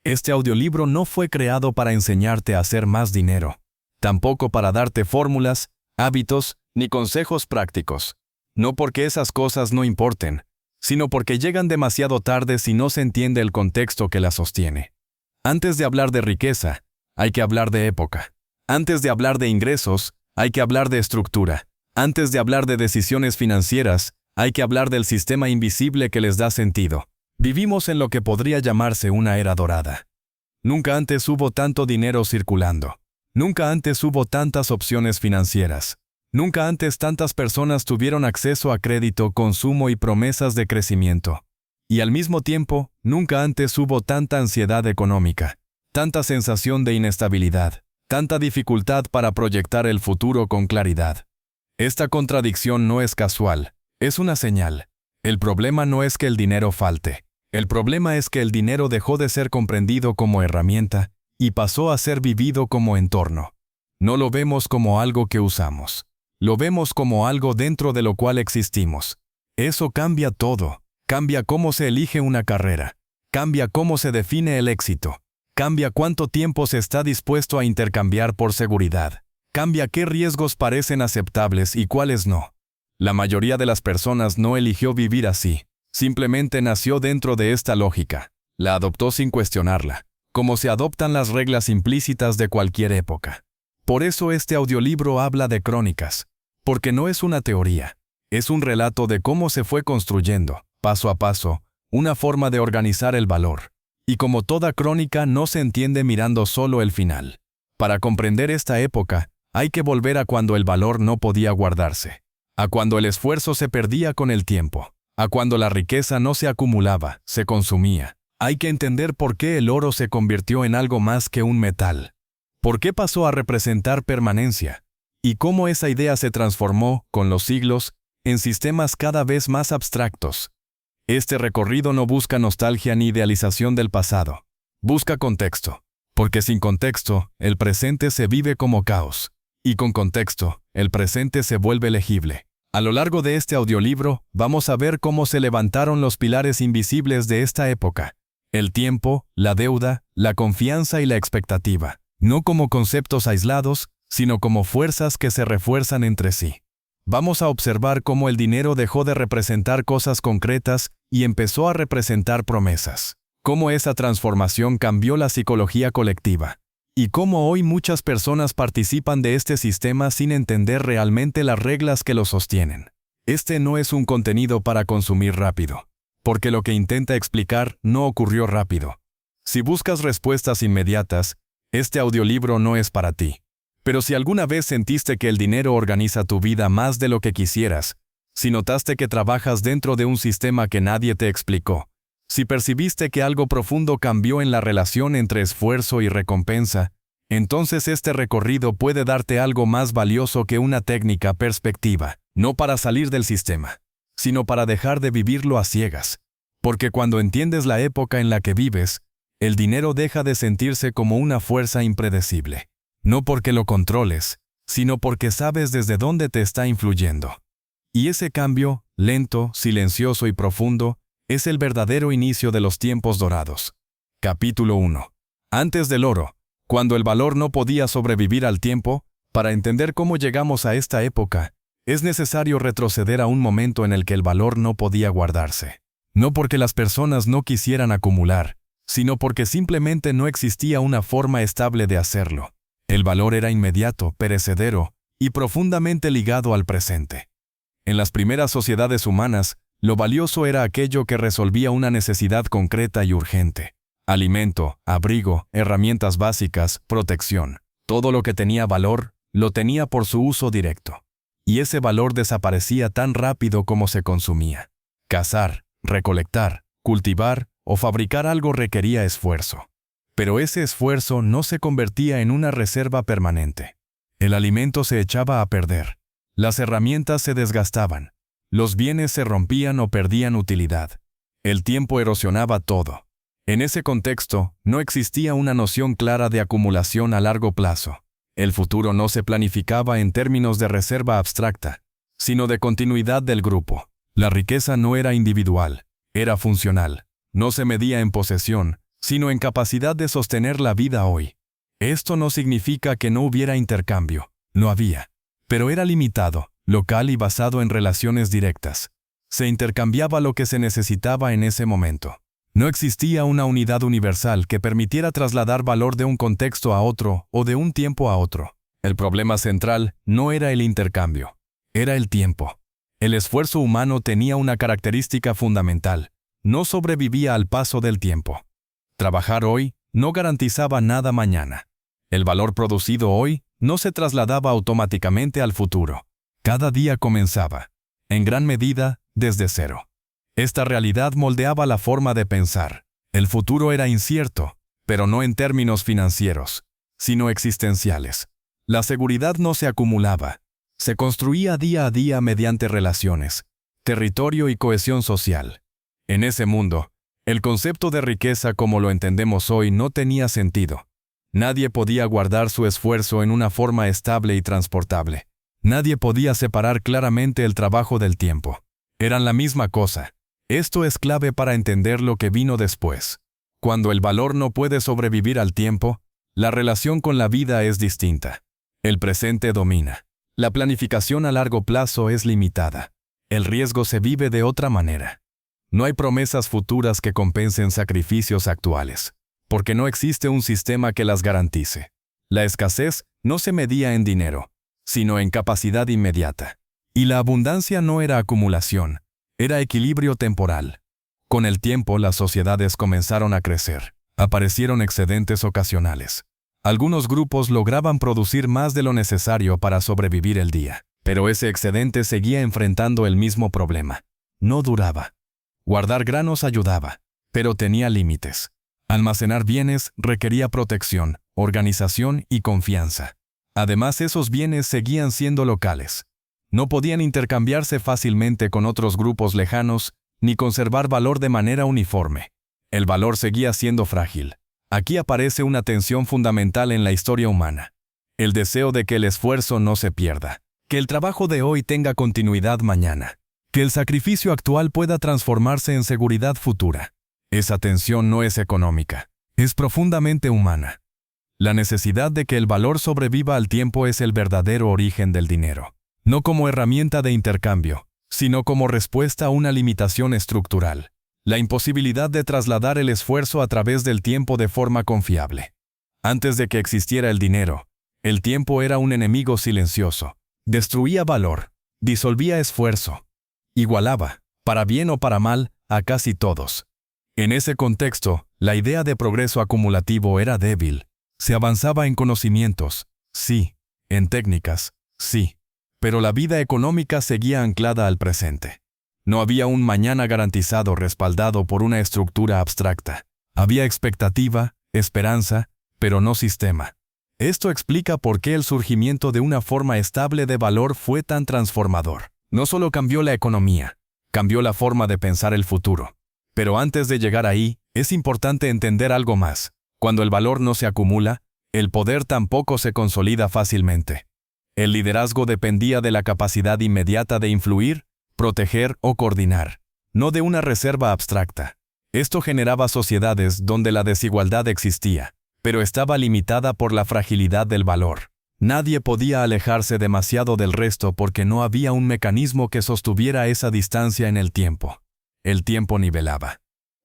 Este audiolibro no fue creado para enseñarte a hacer más dinero, tampoco para darte fórmulas, hábitos, ni consejos prácticos. No porque esas cosas no importen, sino porque llegan demasiado tarde si no se entiende el contexto que las sostiene. Antes de hablar de riqueza, hay que hablar de época. Antes de hablar de ingresos, hay que hablar de estructura. Antes de hablar de decisiones financieras, hay que hablar del sistema invisible que les da sentido. Vivimos en lo que podría llamarse una era dorada. Nunca antes hubo tanto dinero circulando. Nunca antes hubo tantas opciones financieras. Nunca antes tantas personas tuvieron acceso a crédito, consumo y promesas de crecimiento. Y al mismo tiempo, nunca antes hubo tanta ansiedad económica, tanta sensación de inestabilidad, tanta dificultad para proyectar el futuro con claridad. Esta contradicción no es casual, es una señal. El problema no es que el dinero falte. El problema es que el dinero dejó de ser comprendido como herramienta y pasó a ser vivido como entorno. No lo vemos como algo que usamos. Lo vemos como algo dentro de lo cual existimos. Eso cambia todo. Cambia cómo se elige una carrera. Cambia cómo se define el éxito. Cambia cuánto tiempo se está dispuesto a intercambiar por seguridad. Cambia qué riesgos parecen aceptables y cuáles no. La mayoría de las personas no eligió vivir así. Simplemente nació dentro de esta lógica. La adoptó sin cuestionarla, como se adoptan las reglas implícitas de cualquier época. Por eso este audiolibro habla de crónicas, porque no es una teoría, es un relato de cómo se fue construyendo, paso a paso, una forma de organizar el valor. Y como toda crónica no se entiende mirando solo el final. Para comprender esta época, hay que volver a cuando el valor no podía guardarse, a cuando el esfuerzo se perdía con el tiempo, a cuando la riqueza no se acumulaba, se consumía. Hay que entender por qué el oro se convirtió en algo más que un metal. ¿Por qué pasó a representar permanencia? Y cómo esa idea se transformó, con los siglos, en sistemas cada vez más abstractos. Este recorrido no busca nostalgia ni idealización del pasado. Busca contexto. Porque sin contexto, el presente se vive como caos. Y con contexto, el presente se vuelve legible. A lo largo de este audiolibro, vamos a ver cómo se levantaron los pilares invisibles de esta época. El tiempo, la deuda, la confianza y la expectativa. No como conceptos aislados, sino como fuerzas que se refuerzan entre sí. Vamos a observar cómo el dinero dejó de representar cosas concretas y empezó a representar promesas. Cómo esa transformación cambió la psicología colectiva. Y cómo hoy muchas personas participan de este sistema sin entender realmente las reglas que lo sostienen. Este no es un contenido para consumir rápido, porque lo que intenta explicar no ocurrió rápido. Si buscas respuestas inmediatas, este audiolibro no es para ti. Pero si alguna vez sentiste que el dinero organiza tu vida más de lo que quisieras, si notaste que trabajas dentro de un sistema que nadie te explicó, si percibiste que algo profundo cambió en la relación entre esfuerzo y recompensa, entonces este recorrido puede darte algo más valioso que una técnica perspectiva, no para salir del sistema, sino para dejar de vivirlo a ciegas. Porque cuando entiendes la época en la que vives, el dinero deja de sentirse como una fuerza impredecible. No porque lo controles, sino porque sabes desde dónde te está influyendo. Y ese cambio, lento, silencioso y profundo, es el verdadero inicio de los tiempos dorados. Capítulo 1. Antes del oro, cuando el valor no podía sobrevivir al tiempo, para entender cómo llegamos a esta época, es necesario retroceder a un momento en el que el valor no podía guardarse. No porque las personas no quisieran acumular, sino porque simplemente no existía una forma estable de hacerlo. El valor era inmediato, perecedero y profundamente ligado al presente. En las primeras sociedades humanas, lo valioso era aquello que resolvía una necesidad concreta y urgente. Alimento, abrigo, herramientas básicas, protección. Todo lo que tenía valor, lo tenía por su uso directo. Y ese valor desaparecía tan rápido como se consumía. Cazar, recolectar, cultivar o fabricar algo requería esfuerzo. Pero ese esfuerzo no se convertía en una reserva permanente. El alimento se echaba a perder. Las herramientas se desgastaban. Los bienes se rompían o perdían utilidad. El tiempo erosionaba todo. En ese contexto, no existía una noción clara de acumulación a largo plazo. El futuro no se planificaba en términos de reserva abstracta, sino de continuidad del grupo. La riqueza no era individual, era funcional. No se medía en posesión, sino en capacidad de sostener la vida hoy. Esto no significa que no hubiera intercambio, lo había, pero era limitado, local y basado en relaciones directas. Se intercambiaba lo que se necesitaba en ese momento. No existía una unidad universal que permitiera trasladar valor de un contexto a otro o de un tiempo a otro. El problema central no era el intercambio, era el tiempo. El esfuerzo humano tenía una característica fundamental: no sobrevivía al paso del tiempo. Trabajar hoy no garantizaba nada mañana. El valor producido hoy no se trasladaba automáticamente al futuro. Cada día comenzaba, en gran medida, desde cero. Esta realidad moldeaba la forma de pensar. El futuro era incierto, pero no en términos financieros, sino existenciales. La seguridad no se acumulaba. Se construía día a día mediante relaciones, territorio y cohesión social. En ese mundo, el concepto de riqueza como lo entendemos hoy no tenía sentido. Nadie podía guardar su esfuerzo en una forma estable y transportable. Nadie podía separar claramente el trabajo del tiempo. Eran la misma cosa. Esto es clave para entender lo que vino después. Cuando el valor no puede sobrevivir al tiempo, la relación con la vida es distinta. El presente domina. La planificación a largo plazo es limitada. El riesgo se vive de otra manera. No hay promesas futuras que compensen sacrificios actuales, porque no existe un sistema que las garantice. La escasez no se medía en dinero, sino en capacidad inmediata. Y la abundancia no era acumulación, era equilibrio temporal. Con el tiempo, las sociedades comenzaron a crecer. Aparecieron excedentes ocasionales. Algunos grupos lograban producir más de lo necesario para sobrevivir el día, pero ese excedente seguía enfrentando el mismo problema. No duraba. Guardar granos ayudaba, pero tenía límites. Almacenar bienes requería protección, organización y confianza. Además, esos bienes seguían siendo locales. No podían intercambiarse fácilmente con otros grupos lejanos, ni conservar valor de manera uniforme. El valor seguía siendo frágil. Aquí aparece una tensión fundamental en la historia humana. El deseo de que el esfuerzo no se pierda, que el trabajo de hoy tenga continuidad mañana, que el sacrificio actual pueda transformarse en seguridad futura. Esa tensión no es económica, es profundamente humana. La necesidad de que el valor sobreviva al tiempo es el verdadero origen del dinero. No como herramienta de intercambio, sino como respuesta a una limitación estructural, la imposibilidad de trasladar el esfuerzo a través del tiempo de forma confiable. Antes de que existiera el dinero, el tiempo era un enemigo silencioso. Destruía valor, disolvía esfuerzo, igualaba, para bien o para mal, a casi todos. En ese contexto, la idea de progreso acumulativo era débil. Se avanzaba en conocimientos, sí, en técnicas, sí. Pero la vida económica seguía anclada al presente. No había un mañana garantizado respaldado por una estructura abstracta. Había expectativa, esperanza, pero no sistema. Esto explica por qué el surgimiento de una forma estable de valor fue tan transformador. No solo cambió la economía, cambió la forma de pensar el futuro. Pero antes de llegar ahí, es importante entender algo más. Cuando el valor no se acumula, el poder tampoco se consolida fácilmente. El liderazgo dependía de la capacidad inmediata de influir, proteger o coordinar, no de una reserva abstracta. Esto generaba sociedades donde la desigualdad existía, pero estaba limitada por la fragilidad del valor. Nadie podía alejarse demasiado del resto porque no había un mecanismo que sostuviera esa distancia en el tiempo. El tiempo nivelaba.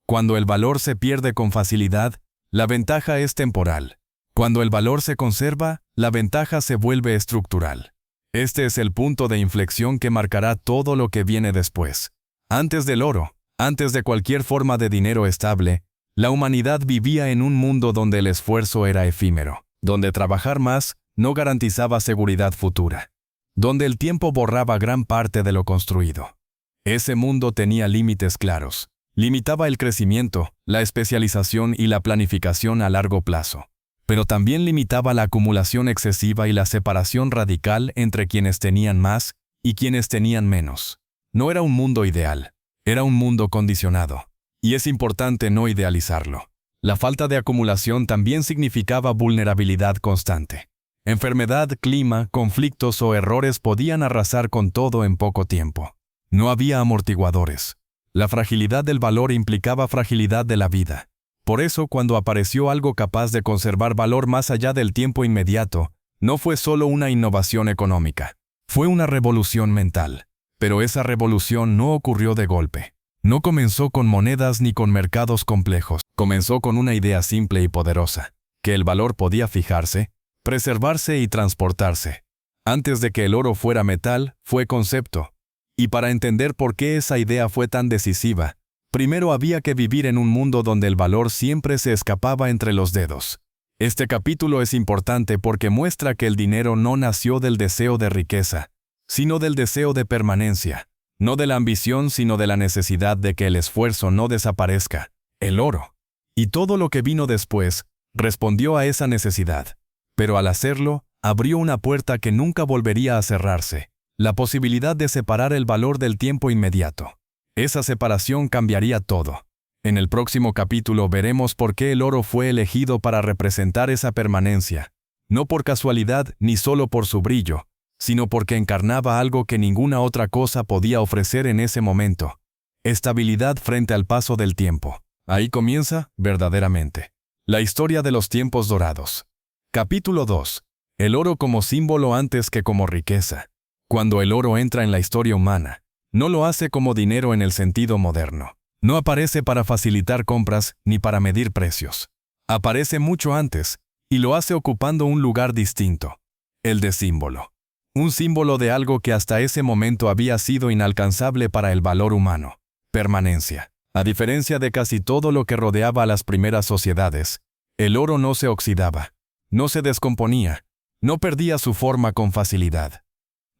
Cuando el valor se pierde con facilidad, la ventaja es temporal. Cuando el valor se conserva, la ventaja se vuelve estructural. Este es el punto de inflexión que marcará todo lo que viene después. Antes del oro, antes de cualquier forma de dinero estable, la humanidad vivía en un mundo donde el esfuerzo era efímero, donde trabajar más no garantizaba seguridad futura, donde el tiempo borraba gran parte de lo construido. Ese mundo tenía límites claros. Limitaba el crecimiento, la especialización y la planificación a largo plazo. Pero también limitaba la acumulación excesiva y la separación radical entre quienes tenían más y quienes tenían menos. No era un mundo ideal, era un mundo condicionado. Y es importante no idealizarlo. La falta de acumulación también significaba vulnerabilidad constante. Enfermedad, clima, conflictos o errores podían arrasar con todo en poco tiempo. No había amortiguadores. La fragilidad del valor implicaba fragilidad de la vida. Por eso, cuando apareció algo capaz de conservar valor más allá del tiempo inmediato, no fue solo una innovación económica. Fue una revolución mental. Pero esa revolución no ocurrió de golpe. No comenzó con monedas ni con mercados complejos. Comenzó con una idea simple y poderosa, que el valor podía fijarse, preservarse y transportarse. Antes de que el oro fuera metal, fue concepto. Y para entender por qué esa idea fue tan decisiva, primero había que vivir en un mundo donde el valor siempre se escapaba entre los dedos. Este capítulo es importante porque muestra que el dinero no nació del deseo de riqueza, sino del deseo de permanencia. No de la ambición, sino de la necesidad de que el esfuerzo no desaparezca. El oro. Y todo lo que vino después, respondió a esa necesidad. Pero al hacerlo, abrió una puerta que nunca volvería a cerrarse. La posibilidad de separar el valor del tiempo inmediato. Esa separación cambiaría todo. En el próximo capítulo veremos por qué el oro fue elegido para representar esa permanencia. No por casualidad ni solo por su brillo, sino porque encarnaba algo que ninguna otra cosa podía ofrecer en ese momento. Estabilidad frente al paso del tiempo. Ahí comienza, verdaderamente, la historia de los tiempos dorados. Capítulo 2. El oro como símbolo antes que como riqueza. Cuando el oro entra en la historia humana, no lo hace como dinero en el sentido moderno. No aparece para facilitar compras ni para medir precios. Aparece mucho antes, y lo hace ocupando un lugar distinto, el de símbolo. Un símbolo de algo que hasta ese momento había sido inalcanzable para el valor humano. Permanencia. A diferencia de casi todo lo que rodeaba a las primeras sociedades, el oro no se oxidaba, no se descomponía, no perdía su forma con facilidad.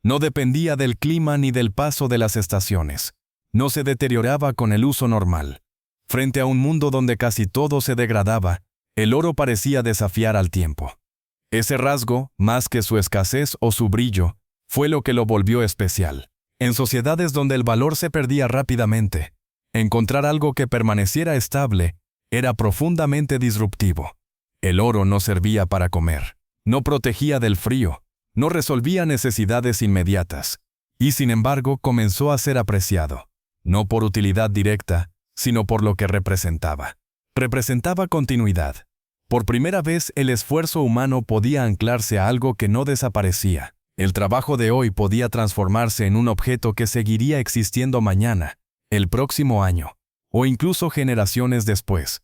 No dependía del clima ni del paso de las estaciones. No se deterioraba con el uso normal. Frente a un mundo donde casi todo se degradaba, el oro parecía desafiar al tiempo. Ese rasgo, más que su escasez o su brillo, fue lo que lo volvió especial. En sociedades donde el valor se perdía rápidamente, encontrar algo que permaneciera estable era profundamente disruptivo. El oro no servía para comer, no protegía del frío, no resolvía necesidades inmediatas, y sin embargo comenzó a ser apreciado, no por utilidad directa, sino por lo que representaba. Representaba continuidad. Por primera vez el esfuerzo humano podía anclarse a algo que no desaparecía. El trabajo de hoy podía transformarse en un objeto que seguiría existiendo mañana, el próximo año, o incluso generaciones después.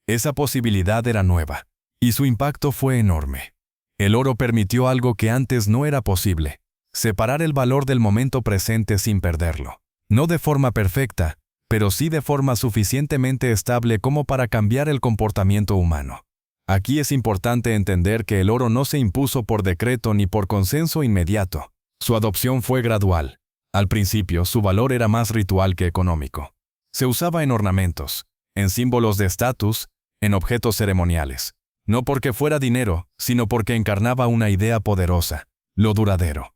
Esa posibilidad era nueva, y su impacto fue enorme. El oro permitió algo que antes no era posible: separar el valor del momento presente sin perderlo. No de forma perfecta, pero sí de forma suficientemente estable como para cambiar el comportamiento humano. Aquí es importante entender que el oro no se impuso por decreto ni por consenso inmediato. Su adopción fue gradual. Al principio, su valor era más ritual que económico. Se usaba en ornamentos, en símbolos de estatus, en objetos ceremoniales. No porque fuera dinero, sino porque encarnaba una idea poderosa: lo duradero.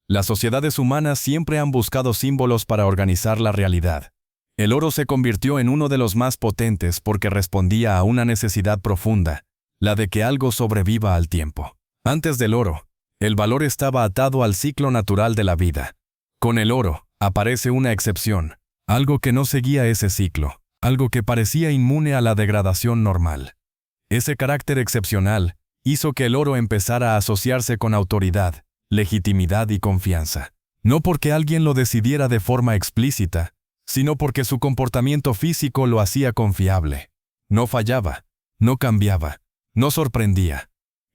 Las sociedades humanas siempre han buscado símbolos para organizar la realidad. El oro se convirtió en uno de los más potentes porque respondía a una necesidad profunda, la de que algo sobreviva al tiempo. Antes del oro, el valor estaba atado al ciclo natural de la vida. Con el oro, aparece una excepción, algo que no seguía ese ciclo, algo que parecía inmune a la degradación normal. Ese carácter excepcional hizo que el oro empezara a asociarse con autoridad, legitimidad y confianza. No porque alguien lo decidiera de forma explícita, sino porque su comportamiento físico lo hacía confiable. No fallaba, no cambiaba, no sorprendía.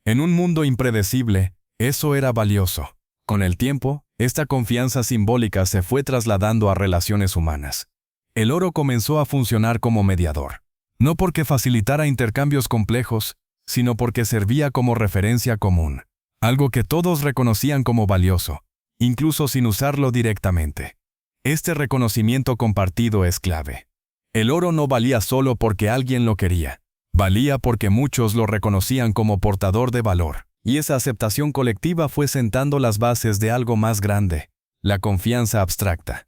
En un mundo impredecible, eso era valioso. Con el tiempo, esta confianza simbólica se fue trasladando a relaciones humanas. El oro comenzó a funcionar como mediador. No porque facilitara intercambios complejos, sino porque servía como referencia común. Algo que todos reconocían como valioso, incluso sin usarlo directamente. Este reconocimiento compartido es clave. El oro no valía solo porque alguien lo quería. Valía porque muchos lo reconocían como portador de valor. Y esa aceptación colectiva fue sentando las bases de algo más grande: la confianza abstracta.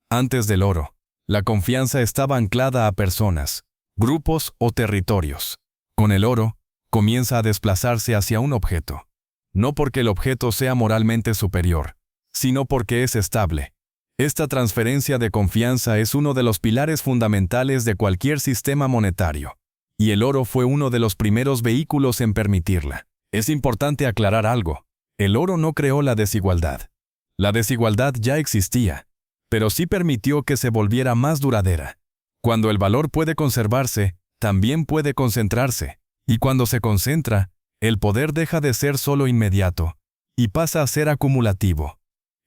Antes del oro, la confianza estaba anclada a personas, grupos o territorios. Con el oro, comienza a desplazarse hacia un objeto. No porque el objeto sea moralmente superior, sino porque es estable. Esta transferencia de confianza es uno de los pilares fundamentales de cualquier sistema monetario. y el oro fue uno de los primeros vehículos en permitirla. Es importante aclarar algo. El oro no creó la desigualdad. La desigualdad ya existía, pero sí permitió que se volviera más duradera. Cuando el valor puede conservarse, también puede concentrarse, y cuando se concentra, el poder deja de ser solo inmediato y pasa a ser acumulativo.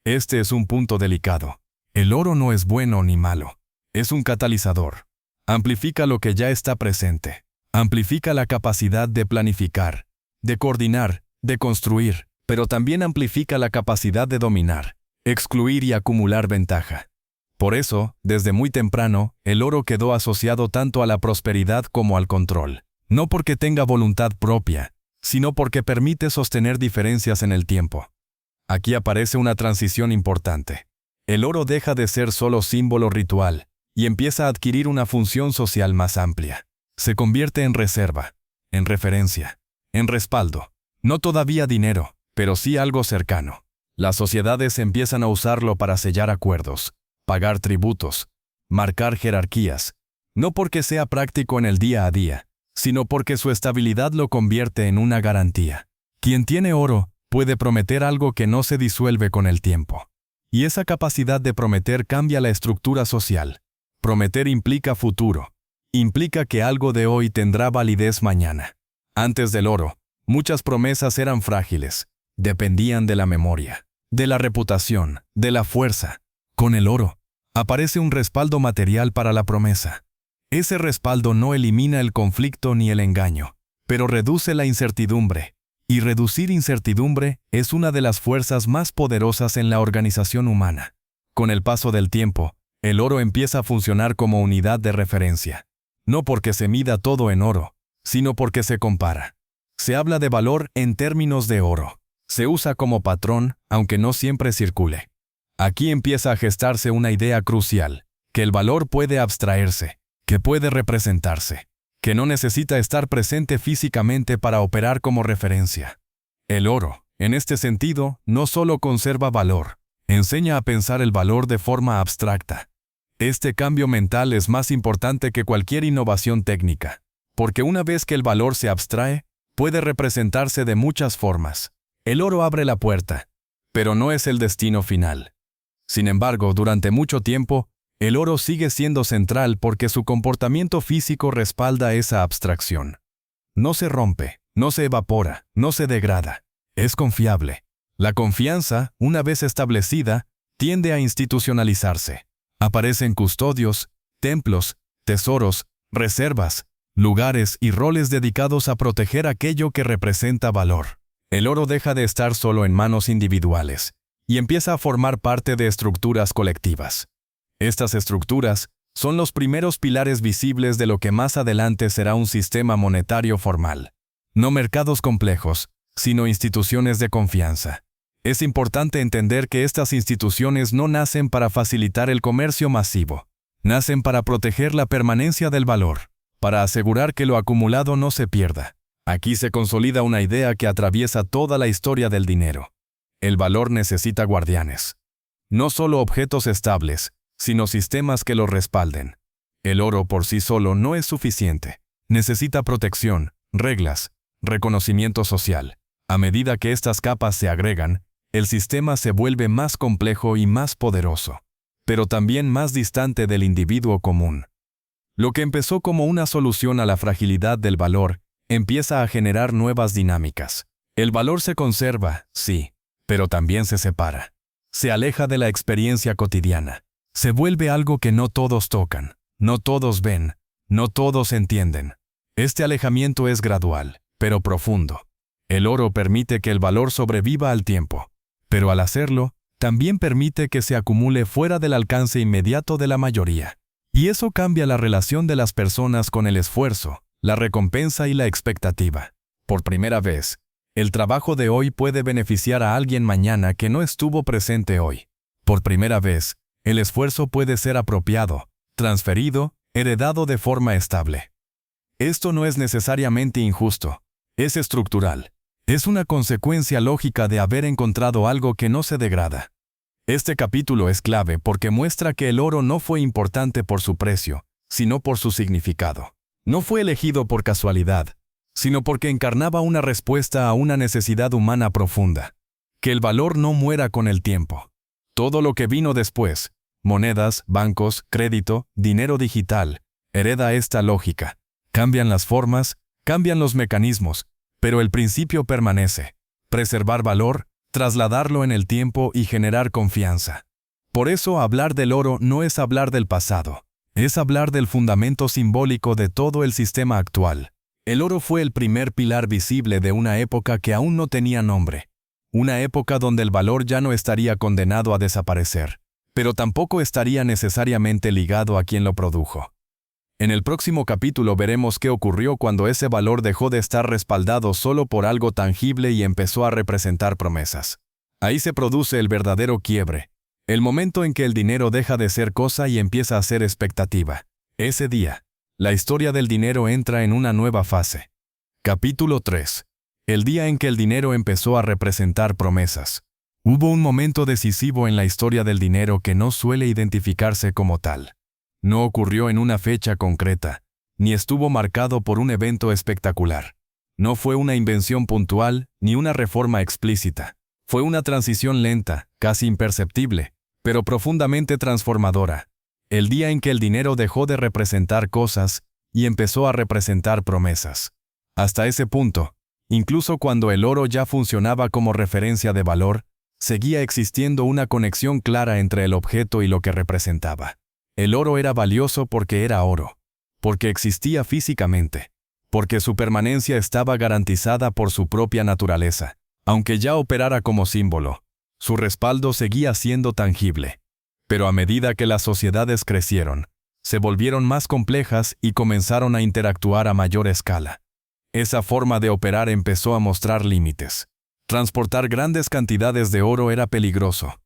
Este es un punto delicado. El oro no es bueno ni malo. Es un catalizador. Amplifica lo que ya está presente. Amplifica la capacidad de planificar, de coordinar, de construir, pero también amplifica la capacidad de dominar, excluir y acumular ventaja. Por eso, desde muy temprano, el oro quedó asociado tanto a la prosperidad como al control. No porque tenga voluntad propia, sino porque permite sostener diferencias en el tiempo. Aquí aparece una transición importante. El oro deja de ser solo símbolo ritual y empieza a adquirir una función social más amplia. Se convierte en reserva, en referencia, en respaldo. No todavía dinero, pero sí algo cercano. Las sociedades empiezan a usarlo para sellar acuerdos, pagar tributos, marcar jerarquías, no porque sea práctico en el día a día, sino porque su estabilidad lo convierte en una garantía. Quien tiene oro puede prometer algo que no se disuelve con el tiempo. Y esa capacidad de prometer cambia la estructura social. Prometer implica futuro. Implica que algo de hoy tendrá validez mañana. Antes del oro, muchas promesas eran frágiles. Dependían de la memoria, de la reputación, de la fuerza. Con el oro, aparece un respaldo material para la promesa. Ese respaldo no elimina el conflicto ni el engaño, pero reduce la incertidumbre. Y reducir incertidumbre es una de las fuerzas más poderosas en la organización humana. Con el paso del tiempo, el oro empieza a funcionar como unidad de referencia. No porque se mida todo en oro, sino porque se compara. Se habla de valor en términos de oro. Se usa como patrón, aunque no siempre circule. Aquí empieza a gestarse una idea crucial, que el valor puede abstraerse, que puede representarse, que no necesita estar presente físicamente para operar como referencia. El oro, en este sentido, no solo conserva valor, enseña a pensar el valor de forma abstracta. Este cambio mental es más importante que cualquier innovación técnica, porque una vez que el valor se abstrae, puede representarse de muchas formas. El oro abre la puerta, pero no es el destino final. Sin embargo, durante mucho tiempo, el oro sigue siendo central porque su comportamiento físico respalda esa abstracción. No se rompe, no se evapora, no se degrada. Es confiable. La confianza, una vez establecida, tiende a institucionalizarse. Aparecen custodios, templos, tesoros, reservas, lugares y roles dedicados a proteger aquello que representa valor. El oro deja de estar solo en manos individuales y empieza a formar parte de estructuras colectivas. Estas estructuras son los primeros pilares visibles de lo que más adelante será un sistema monetario formal. No mercados complejos, sino instituciones de confianza. Es importante entender que estas instituciones no nacen para facilitar el comercio masivo. Nacen para proteger la permanencia del valor, para asegurar que lo acumulado no se pierda. Aquí se consolida una idea que atraviesa toda la historia del dinero. El valor necesita guardianes. No solo objetos estables, sino sistemas que lo respalden. El oro por sí solo no es suficiente. Necesita protección, reglas, reconocimiento social. A medida que estas capas se agregan, el sistema se vuelve más complejo y más poderoso, pero también más distante del individuo común. Lo que empezó como una solución a la fragilidad del valor, empieza a generar nuevas dinámicas. El valor se conserva, sí, pero también se separa. Se aleja de la experiencia cotidiana. Se vuelve algo que no todos tocan, no todos ven, no todos entienden. Este alejamiento es gradual, pero profundo. El oro permite que el valor sobreviva al tiempo, pero al hacerlo, también permite que se acumule fuera del alcance inmediato de la mayoría. Y eso cambia la relación de las personas con el esfuerzo, la recompensa y la expectativa. Por primera vez, el trabajo de hoy puede beneficiar a alguien mañana que no estuvo presente hoy. Por primera vez, el esfuerzo puede ser apropiado, transferido, heredado de forma estable. Esto no es necesariamente injusto, es estructural. Es una consecuencia lógica de haber encontrado algo que no se degrada. Este capítulo es clave porque muestra que el oro no fue importante por su precio, sino por su significado. No fue elegido por casualidad, sino porque encarnaba una respuesta a una necesidad humana profunda. Que el valor no muera con el tiempo. Todo lo que vino después, monedas, bancos, crédito, dinero digital, hereda esta lógica. Cambian las formas, cambian los mecanismos, pero el principio permanece. Preservar valor, trasladarlo en el tiempo y generar confianza. Por eso hablar del oro no es hablar del pasado, es hablar del fundamento simbólico de todo el sistema actual. El oro fue el primer pilar visible de una época que aún no tenía nombre. Una época donde el valor ya no estaría condenado a desaparecer, pero tampoco estaría necesariamente ligado a quien lo produjo. En el próximo capítulo veremos qué ocurrió cuando ese valor dejó de estar respaldado solo por algo tangible y empezó a representar promesas. Ahí se produce el verdadero quiebre, el momento en que el dinero deja de ser cosa y empieza a ser expectativa. Ese día, la historia del dinero entra en una nueva fase. Capítulo 3. El día en que el dinero empezó a representar promesas. Hubo un momento decisivo en la historia del dinero que no suele identificarse como tal. No ocurrió en una fecha concreta, ni estuvo marcado por un evento espectacular. No fue una invención puntual, ni una reforma explícita. Fue una transición lenta, casi imperceptible, pero profundamente transformadora. El día en que el dinero dejó de representar cosas y empezó a representar promesas. Hasta ese punto, incluso cuando el oro ya funcionaba como referencia de valor, seguía existiendo una conexión clara entre el objeto y lo que representaba. El oro era valioso porque era oro, porque existía físicamente, porque su permanencia estaba garantizada por su propia naturaleza. Aunque ya operara como símbolo, su respaldo seguía siendo tangible. Pero a medida que las sociedades crecieron, se volvieron más complejas y comenzaron a interactuar a mayor escala. Esa forma de operar empezó a mostrar límites. Transportar grandes cantidades de oro era peligroso.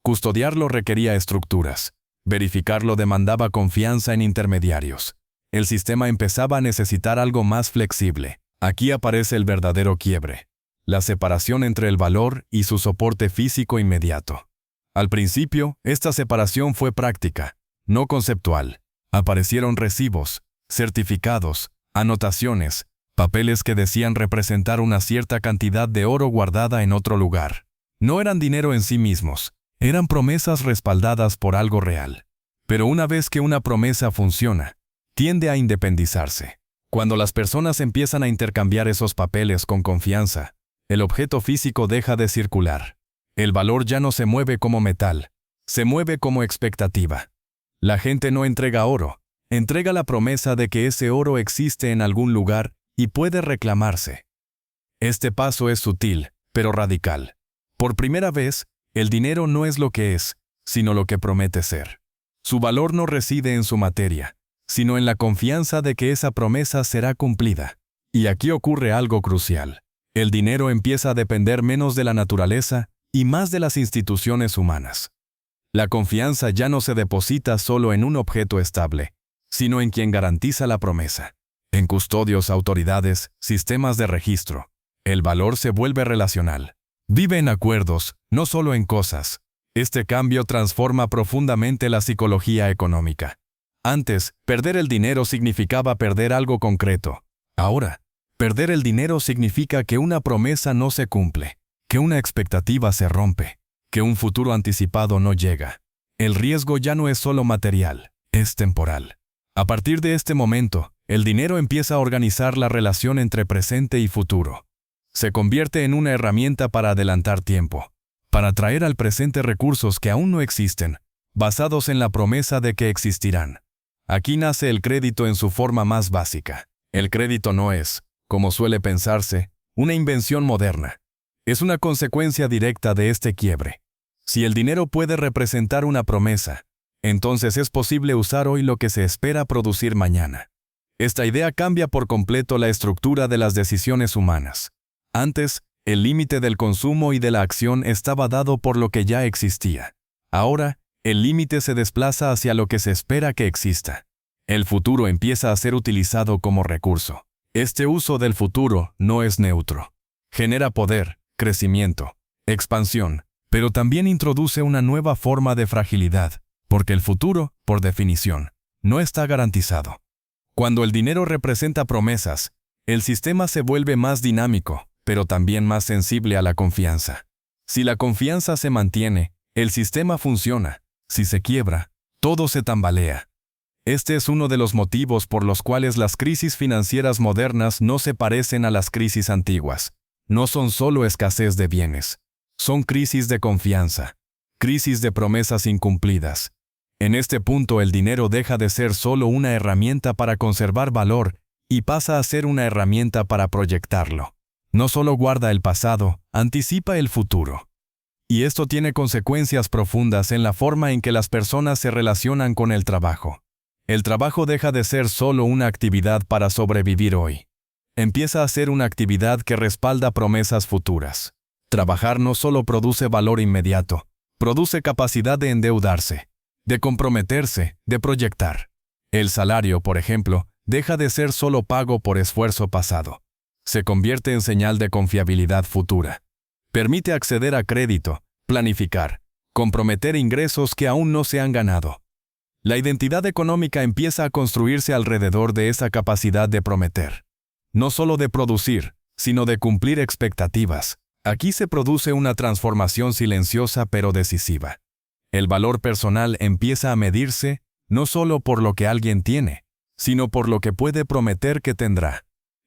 Custodiarlo requería estructuras. Verificarlo demandaba confianza en intermediarios. El sistema empezaba a necesitar algo más flexible. Aquí aparece el verdadero quiebre. La separación entre el valor y su soporte físico inmediato. Al principio, esta separación fue práctica, no conceptual. Aparecieron recibos, certificados, anotaciones, papeles que decían representar una cierta cantidad de oro guardada en otro lugar. No eran dinero en sí mismos. Eran promesas respaldadas por algo real. Pero una vez que una promesa funciona, tiende a independizarse. Cuando las personas empiezan a intercambiar esos papeles con confianza, el objeto físico deja de circular. El valor ya no se mueve como metal, se mueve como expectativa. La gente no entrega oro, entrega la promesa de que ese oro existe en algún lugar y puede reclamarse. Este paso es sutil, pero radical. Por primera vez, el dinero no es lo que es, sino lo que promete ser. Su valor no reside en su materia, sino en la confianza de que esa promesa será cumplida. Y aquí ocurre algo crucial. El dinero empieza a depender menos de la naturaleza y más de las instituciones humanas. La confianza ya no se deposita solo en un objeto estable, sino en quien garantiza la promesa. En custodios, autoridades, sistemas de registro. El valor se vuelve relacional. Vive en acuerdos, no solo en cosas. Este cambio transforma profundamente la psicología económica. Antes, perder el dinero significaba perder algo concreto. Ahora, perder el dinero significa que una promesa no se cumple, que una expectativa se rompe, que un futuro anticipado no llega. El riesgo ya no es solo material, es temporal. A partir de este momento, el dinero empieza a organizar la relación entre presente y futuro. Se convierte en una herramienta para adelantar tiempo, para traer al presente recursos que aún no existen, basados en la promesa de que existirán. Aquí nace el crédito en su forma más básica. El crédito no es, como suele pensarse, una invención moderna. Es una consecuencia directa de este quiebre. Si el dinero puede representar una promesa, entonces es posible usar hoy lo que se espera producir mañana. Esta idea cambia por completo la estructura de las decisiones humanas. Antes, el límite del consumo y de la acción estaba dado por lo que ya existía. Ahora, el límite se desplaza hacia lo que se espera que exista. El futuro empieza a ser utilizado como recurso. Este uso del futuro no es neutro. Genera poder, crecimiento, expansión, pero también introduce una nueva forma de fragilidad, porque el futuro, por definición, no está garantizado. Cuando el dinero representa promesas, el sistema se vuelve más dinámico, pero también más sensible a la confianza. Si la confianza se mantiene, el sistema funciona. Si se quiebra, todo se tambalea. Este es uno de los motivos por los cuales las crisis financieras modernas no se parecen a las crisis antiguas. No son solo escasez de bienes. Son crisis de confianza, crisis de promesas incumplidas. En este punto el dinero deja de ser solo una herramienta para conservar valor y pasa a ser una herramienta para proyectarlo. No solo guarda el pasado, anticipa el futuro. Y esto tiene consecuencias profundas en la forma en que las personas se relacionan con el trabajo. El trabajo deja de ser solo una actividad para sobrevivir hoy. Empieza a ser una actividad que respalda promesas futuras. Trabajar no solo produce valor inmediato, produce capacidad de endeudarse, de comprometerse, de proyectar. El salario, por ejemplo, deja de ser solo pago por esfuerzo pasado. Se convierte en señal de confiabilidad futura. Permite acceder a crédito, planificar, comprometer ingresos que aún no se han ganado. La identidad económica empieza a construirse alrededor de esa capacidad de prometer. No solo de producir, sino de cumplir expectativas. Aquí se produce una transformación silenciosa pero decisiva. El valor personal empieza a medirse no solo por lo que alguien tiene, sino por lo que puede prometer que tendrá.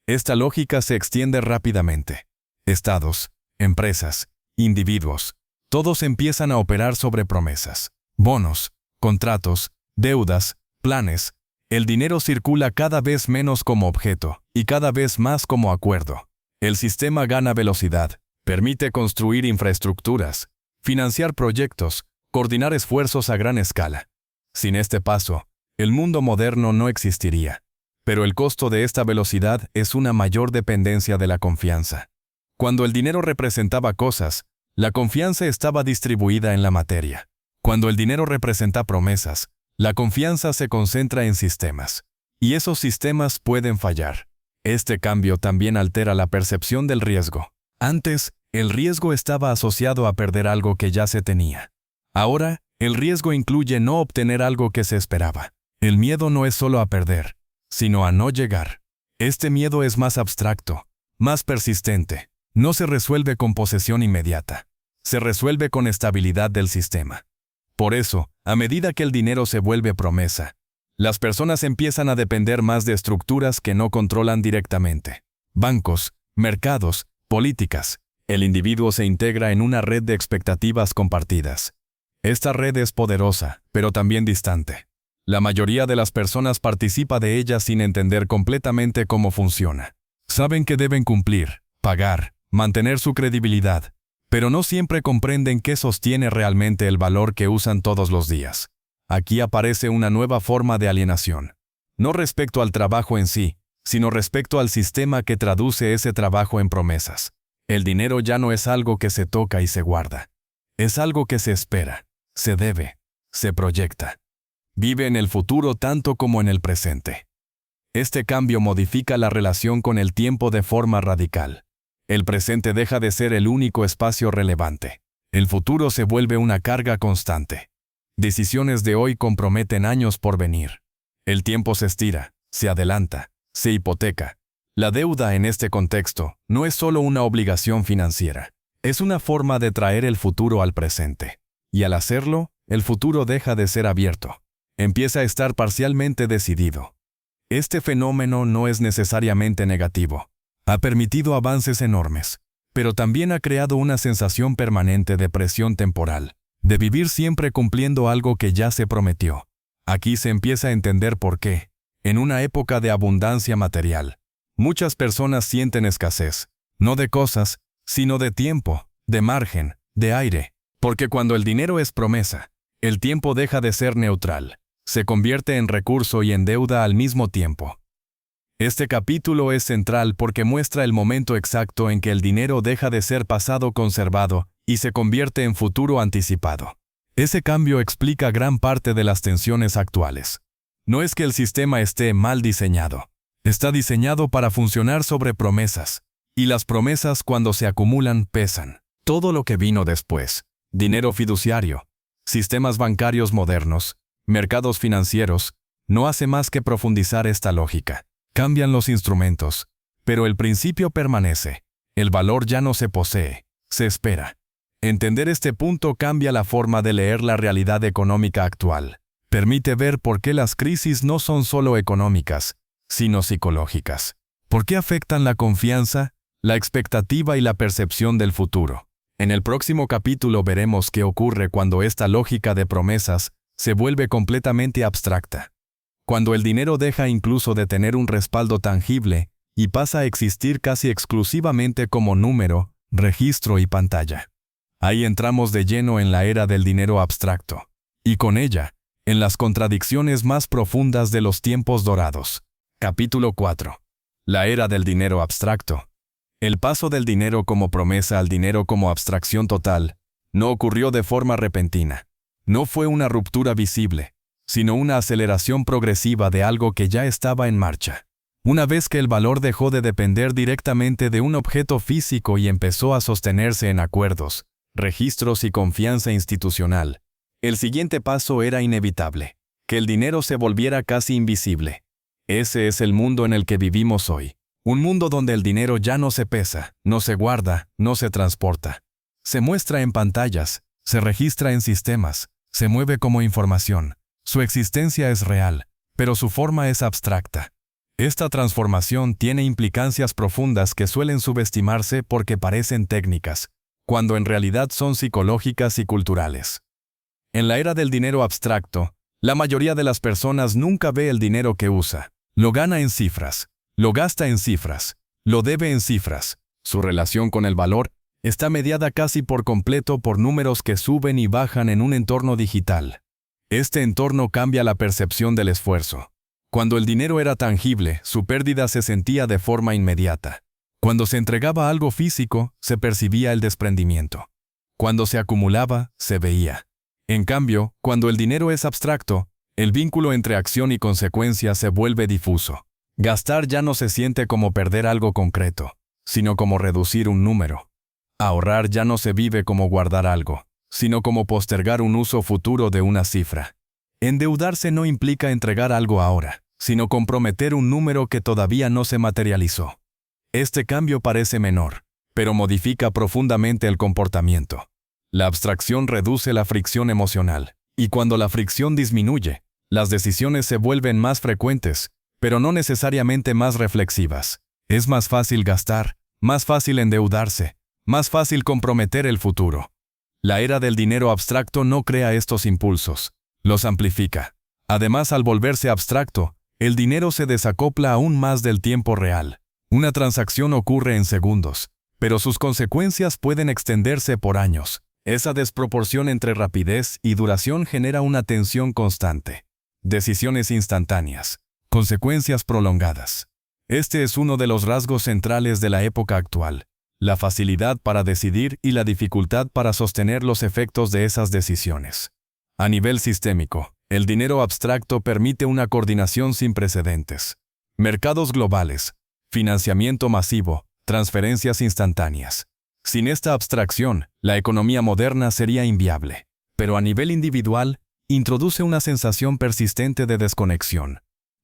Esta lógica se extiende rápidamente. Estados, empresas, individuos, todos empiezan a operar sobre promesas, bonos, contratos, deudas, planes. El dinero circula cada vez menos como objeto y cada vez más como acuerdo. El sistema gana velocidad, permite construir infraestructuras, financiar proyectos, coordinar esfuerzos a gran escala. Sin este paso, el mundo moderno no existiría. Pero el costo de esta velocidad es una mayor dependencia de la confianza. Cuando el dinero representaba cosas, la confianza estaba distribuida en la materia. Cuando el dinero representa promesas, la confianza se concentra en sistemas. Y esos sistemas pueden fallar. Este cambio también altera la percepción del riesgo. Antes, el riesgo estaba asociado a perder algo que ya se tenía. Ahora, el riesgo incluye no obtener algo que se esperaba. El miedo no es solo a perder, sino a no llegar. Este miedo es más abstracto, más persistente. No se resuelve con posesión inmediata. Se resuelve con estabilidad del sistema. Por eso, a medida que el dinero se vuelve promesa, las personas empiezan a depender más de estructuras que no controlan directamente. Bancos, mercados, políticas. El individuo se integra en una red de expectativas compartidas. Esta red es poderosa, pero también distante. La mayoría de las personas participa de ella sin entender completamente cómo funciona. Saben que deben cumplir, pagar, mantener su credibilidad, pero no siempre comprenden qué sostiene realmente el valor que usan todos los días. Aquí aparece una nueva forma de alienación. No respecto al trabajo en sí, sino respecto al sistema que traduce ese trabajo en promesas. El dinero ya no es algo que se toca y se guarda. Es algo que se espera, se debe, se proyecta. Vive en el futuro tanto como en el presente. Este cambio modifica la relación con el tiempo de forma radical. El presente deja de ser el único espacio relevante. El futuro se vuelve una carga constante. Decisiones de hoy comprometen años por venir. El tiempo se estira, se adelanta, se hipoteca. La deuda en este contexto no es solo una obligación financiera. Es una forma de traer el futuro al presente. Y al hacerlo, el futuro deja de ser abierto. Empieza a estar parcialmente decidido. Este fenómeno no es necesariamente negativo. Ha permitido avances enormes, pero también ha creado una sensación permanente de presión temporal, de vivir siempre cumpliendo algo que ya se prometió. Aquí se empieza a entender por qué, en una época de abundancia material, muchas personas sienten escasez, no de cosas, sino de tiempo, de margen, de aire, porque cuando el dinero es promesa, el tiempo deja de ser neutral. Se convierte en recurso y en deuda al mismo tiempo. Este capítulo es central porque muestra el momento exacto en que el dinero deja de ser pasado conservado y se convierte en futuro anticipado. Ese cambio explica gran parte de las tensiones actuales. No es que el sistema esté mal diseñado. Está diseñado para funcionar sobre promesas. Y las promesas cuando se acumulan pesan. Todo lo que vino después. Dinero fiduciario. Sistemas bancarios modernos. Mercados financieros, no hace más que profundizar esta lógica. Cambian los instrumentos, pero el principio permanece. El valor ya no se posee, se espera. Entender este punto cambia la forma de leer la realidad económica actual. Permite ver por qué las crisis no son solo económicas, sino psicológicas. ¿Por qué afectan la confianza, la expectativa y la percepción del futuro? En el próximo capítulo veremos qué ocurre cuando esta lógica de promesas se vuelve completamente abstracta. Cuando el dinero deja incluso de tener un respaldo tangible y pasa a existir casi exclusivamente como número, registro y pantalla. Ahí entramos de lleno en la era del dinero abstracto, y con ella, en las contradicciones más profundas de los tiempos dorados. Capítulo 4. La era del dinero abstracto. El paso del dinero como promesa al dinero como abstracción total no ocurrió de forma repentina. No fue una ruptura visible, sino una aceleración progresiva de algo que ya estaba en marcha. Una vez que el valor dejó de depender directamente de un objeto físico y empezó a sostenerse en acuerdos, registros y confianza institucional, el siguiente paso era inevitable: que el dinero se volviera casi invisible. Ese es el mundo en el que vivimos hoy. Un mundo donde el dinero ya no se pesa, no se guarda, no se transporta. Se muestra en pantallas, se registra en sistemas, se mueve como información. Su existencia es real, pero su forma es abstracta. Esta transformación tiene implicancias profundas que suelen subestimarse porque parecen técnicas, cuando en realidad son psicológicas y culturales. En la era del dinero abstracto, la mayoría de las personas nunca ve el dinero que usa. Lo gana en cifras, lo gasta en cifras, lo debe en cifras. Su relación con el valor está mediada casi por completo por números que suben y bajan en un entorno digital. Este entorno cambia la percepción del esfuerzo. Cuando el dinero era tangible, su pérdida se sentía de forma inmediata. Cuando se entregaba algo físico, se percibía el desprendimiento. Cuando se acumulaba, se veía. En cambio, cuando el dinero es abstracto, el vínculo entre acción y consecuencia se vuelve difuso. Gastar ya no se siente como perder algo concreto, sino como reducir un número. Ahorrar ya no se vive como guardar algo, sino como postergar un uso futuro de una cifra. Endeudarse no implica entregar algo ahora, sino comprometer un número que todavía no se materializó. Este cambio parece menor, pero modifica profundamente el comportamiento. La abstracción reduce la fricción emocional, y cuando la fricción disminuye, las decisiones se vuelven más frecuentes, pero no necesariamente más reflexivas. Es más fácil gastar, más fácil endeudarse, más fácil comprometer el futuro. La era del dinero abstracto no crea estos impulsos, los amplifica. Además, al volverse abstracto, el dinero se desacopla aún más del tiempo real. Una transacción ocurre en segundos, pero sus consecuencias pueden extenderse por años. Esa desproporción entre rapidez y duración genera una tensión constante. Decisiones instantáneas, consecuencias prolongadas. Este es uno de los rasgos centrales de la época actual: la facilidad para decidir y la dificultad para sostener los efectos de esas decisiones. A nivel sistémico, el dinero abstracto permite una coordinación sin precedentes. Mercados globales, financiamiento masivo, transferencias instantáneas. Sin esta abstracción, la economía moderna sería inviable. Pero a nivel individual, introduce una sensación persistente de desconexión.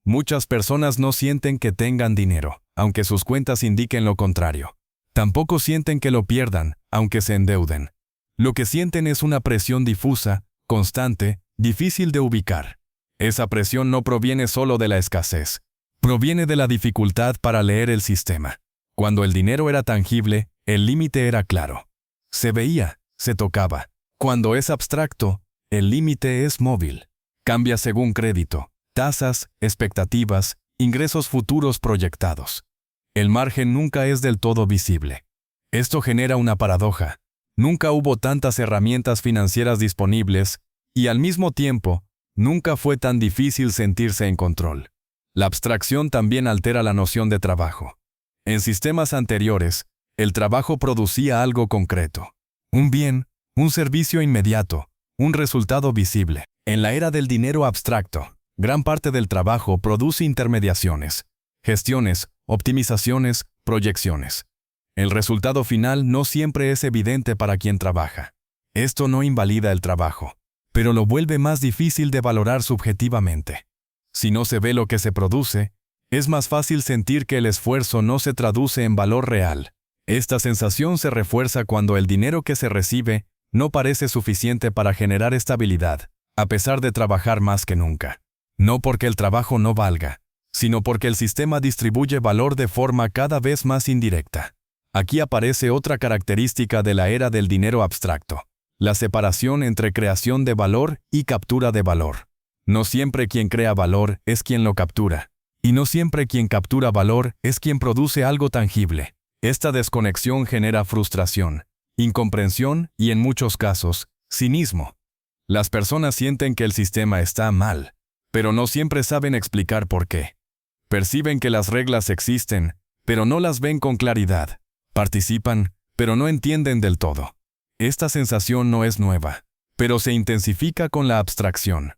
Muchas personas no sienten que tengan dinero, aunque sus cuentas indiquen lo contrario. Tampoco sienten que lo pierdan, aunque se endeuden. Lo que sienten es una presión difusa, constante, difícil de ubicar. Esa presión no proviene solo de la escasez. Proviene de la dificultad para leer el sistema. Cuando el dinero era tangible, el límite era claro. Se veía, se tocaba. Cuando es abstracto, el límite es móvil. Cambia según crédito, tasas, expectativas, ingresos futuros proyectados. El margen nunca es del todo visible. Esto genera una paradoja. Nunca hubo tantas herramientas financieras disponibles y, al mismo tiempo, nunca fue tan difícil sentirse en control. La abstracción también altera la noción de trabajo. En sistemas anteriores, el trabajo producía algo concreto. Un bien, un servicio inmediato, un resultado visible. En la era del dinero abstracto, gran parte del trabajo produce intermediaciones, gestiones, optimizaciones, proyecciones. El resultado final no siempre es evidente para quien trabaja. Esto no invalida el trabajo, pero lo vuelve más difícil de valorar subjetivamente. Si no se ve lo que se produce, es más fácil sentir que el esfuerzo no se traduce en valor real. Esta sensación se refuerza cuando el dinero que se recibe no parece suficiente para generar estabilidad, a pesar de trabajar más que nunca. No porque el trabajo no valga, sino porque el sistema distribuye valor de forma cada vez más indirecta. Aquí aparece otra característica de la era del dinero abstracto: la separación entre creación de valor y captura de valor. No siempre quien crea valor es quien lo captura, y no siempre quien captura valor es quien produce algo tangible. Esta desconexión genera frustración, incomprensión y, en muchos casos, cinismo. Las personas sienten que el sistema está mal, pero no siempre saben explicar por qué. Perciben que las reglas existen, pero no las ven con claridad. Participan, pero no entienden del todo. Esta sensación no es nueva, pero se intensifica con la abstracción.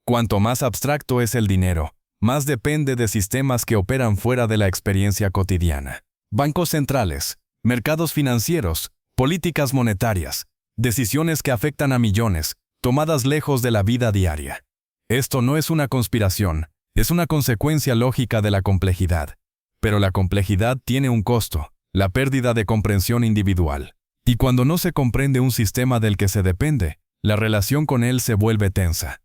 Cuanto más abstracto es el dinero, más depende de sistemas que operan fuera de la experiencia cotidiana. Bancos centrales, mercados financieros, políticas monetarias, decisiones que afectan a millones, tomadas lejos de la vida diaria. Esto no es una conspiración, es una consecuencia lógica de la complejidad. Pero la complejidad tiene un costo: la pérdida de comprensión individual. Y cuando no se comprende un sistema del que se depende, la relación con él se vuelve tensa.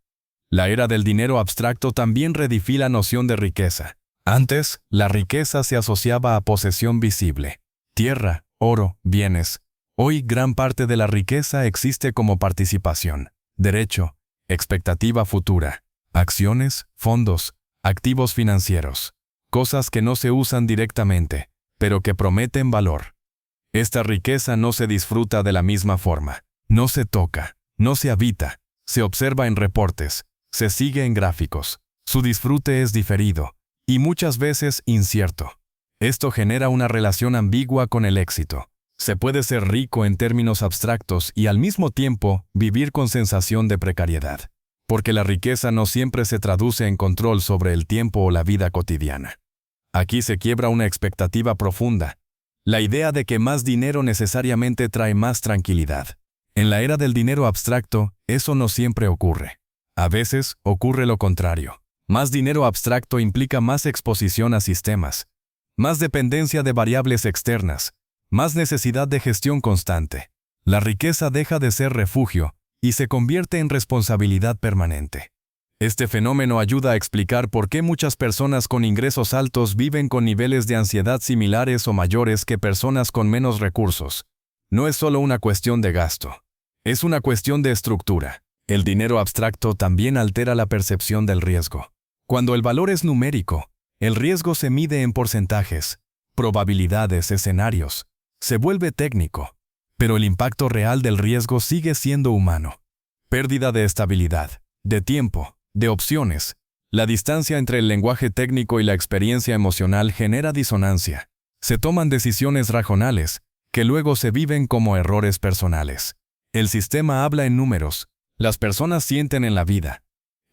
La era del dinero abstracto también redefiní la noción de riqueza. Antes, la riqueza se asociaba a posesión visible: tierra, oro, bienes. Hoy, gran parte de la riqueza existe como participación, derecho, expectativa futura, acciones, fondos, activos financieros. Cosas que no se usan directamente, pero que prometen valor. Esta riqueza no se disfruta de la misma forma. No se toca, no se habita, se observa en reportes, se sigue en gráficos. Su disfrute es diferido, y muchas veces incierto. Esto genera una relación ambigua con el éxito. Se puede ser rico en términos abstractos y al mismo tiempo vivir con sensación de precariedad, porque la riqueza no siempre se traduce en control sobre el tiempo o la vida cotidiana. Aquí se quiebra una expectativa profunda: la idea de que más dinero necesariamente trae más tranquilidad. En la era del dinero abstracto, eso no siempre ocurre. A veces ocurre lo contrario. Más dinero abstracto implica más exposición a sistemas, más dependencia de variables externas, más necesidad de gestión constante. La riqueza deja de ser refugio y se convierte en responsabilidad permanente. Este fenómeno ayuda a explicar por qué muchas personas con ingresos altos viven con niveles de ansiedad similares o mayores que personas con menos recursos. No es solo una cuestión de gasto, es una cuestión de estructura. El dinero abstracto también altera la percepción del riesgo. Cuando el valor es numérico, el riesgo se mide en porcentajes, probabilidades, escenarios. Se vuelve técnico, pero el impacto real del riesgo sigue siendo humano. Pérdida de estabilidad, de tiempo, de opciones. La distancia entre el lenguaje técnico y la experiencia emocional genera disonancia. Se toman decisiones racionales, que luego se viven como errores personales. El sistema habla en números, las personas sienten en la vida.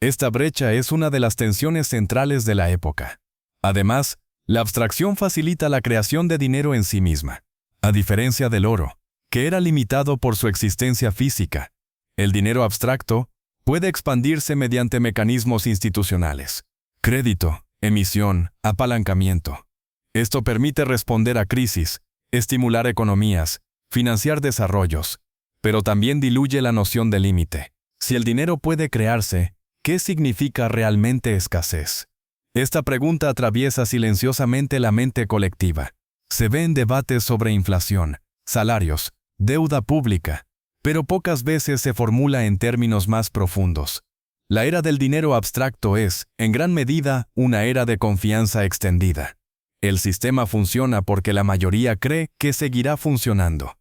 Esta brecha es una de las tensiones centrales de la época. Además, la abstracción facilita la creación de dinero en sí misma. A diferencia del oro, que era limitado por su existencia física, el dinero abstracto puede expandirse mediante mecanismos institucionales: crédito, emisión, apalancamiento. Esto permite responder a crisis, estimular economías, financiar desarrollos, pero también diluye la noción de límite. Si el dinero puede crearse, ¿qué significa realmente escasez? Esta pregunta atraviesa silenciosamente la mente colectiva. Se ve en debates sobre inflación, salarios, deuda pública, pero pocas veces se formula en términos más profundos. La era del dinero abstracto es, en gran medida, una era de confianza extendida. El sistema funciona porque la mayoría cree que seguirá funcionando,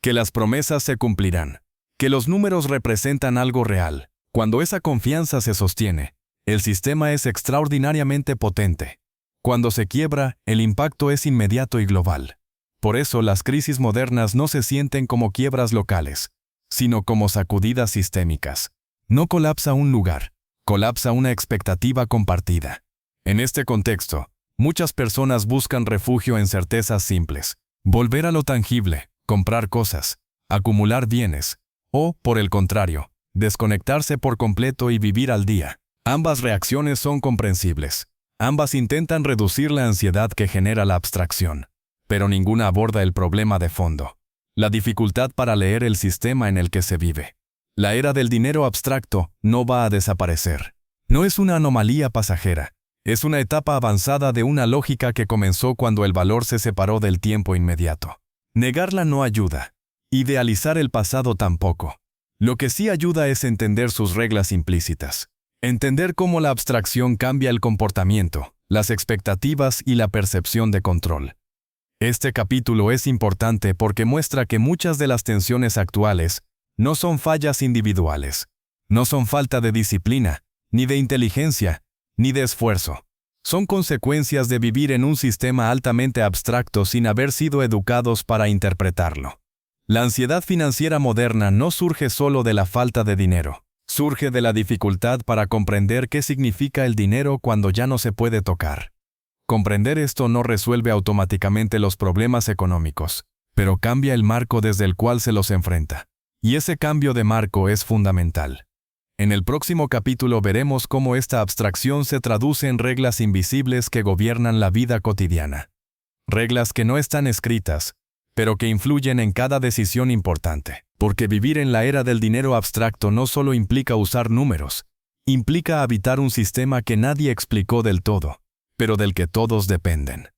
que las promesas se cumplirán, que los números representan algo real. Cuando esa confianza se sostiene, el sistema es extraordinariamente potente. Cuando se quiebra, el impacto es inmediato y global. Por eso las crisis modernas no se sienten como quiebras locales, sino como sacudidas sistémicas. No colapsa un lugar, colapsa una expectativa compartida. En este contexto, muchas personas buscan refugio en certezas simples: volver a lo tangible, comprar cosas, acumular bienes, o, por el contrario, desconectarse por completo y vivir al día. Ambas reacciones son comprensibles. Ambas intentan reducir la ansiedad que genera la abstracción, pero ninguna aborda el problema de fondo, la dificultad para leer el sistema en el que se vive. La era del dinero abstracto no va a desaparecer. No es una anomalía pasajera, es una etapa avanzada de una lógica que comenzó cuando el valor se separó del tiempo inmediato. Negarla no ayuda. Idealizar el pasado tampoco. Lo que sí ayuda es entender sus reglas implícitas. Entender cómo la abstracción cambia el comportamiento, las expectativas y la percepción de control. Este capítulo es importante porque muestra que muchas de las tensiones actuales no son fallas individuales, no son falta de disciplina, ni de inteligencia, ni de esfuerzo. Son consecuencias de vivir en un sistema altamente abstracto sin haber sido educados para interpretarlo. La ansiedad financiera moderna no surge solo de la falta de dinero. Surge de la dificultad para comprender qué significa el dinero cuando ya no se puede tocar. Comprender esto no resuelve automáticamente los problemas económicos, pero cambia el marco desde el cual se los enfrenta. Y ese cambio de marco es fundamental. En el próximo capítulo veremos cómo esta abstracción se traduce en reglas invisibles que gobiernan la vida cotidiana. Reglas que no están escritas, pero que influyen en cada decisión importante. Porque vivir en la era del dinero abstracto no solo implica usar números, implica habitar un sistema que nadie explicó del todo, pero del que todos dependen.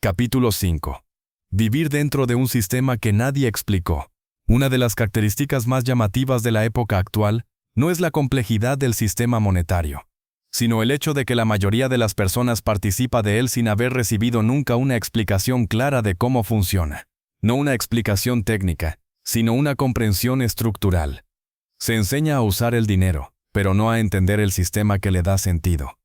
Capítulo 5. Vivir dentro de un sistema que nadie explicó. Una de las características más llamativas de la época actual no es la complejidad del sistema monetario, sino el hecho de que la mayoría de las personas participa de él sin haber recibido nunca una explicación clara de cómo funciona. No una explicación técnica, sino una comprensión estructural. Se enseña a usar el dinero, pero no a entender el sistema que le da sentido.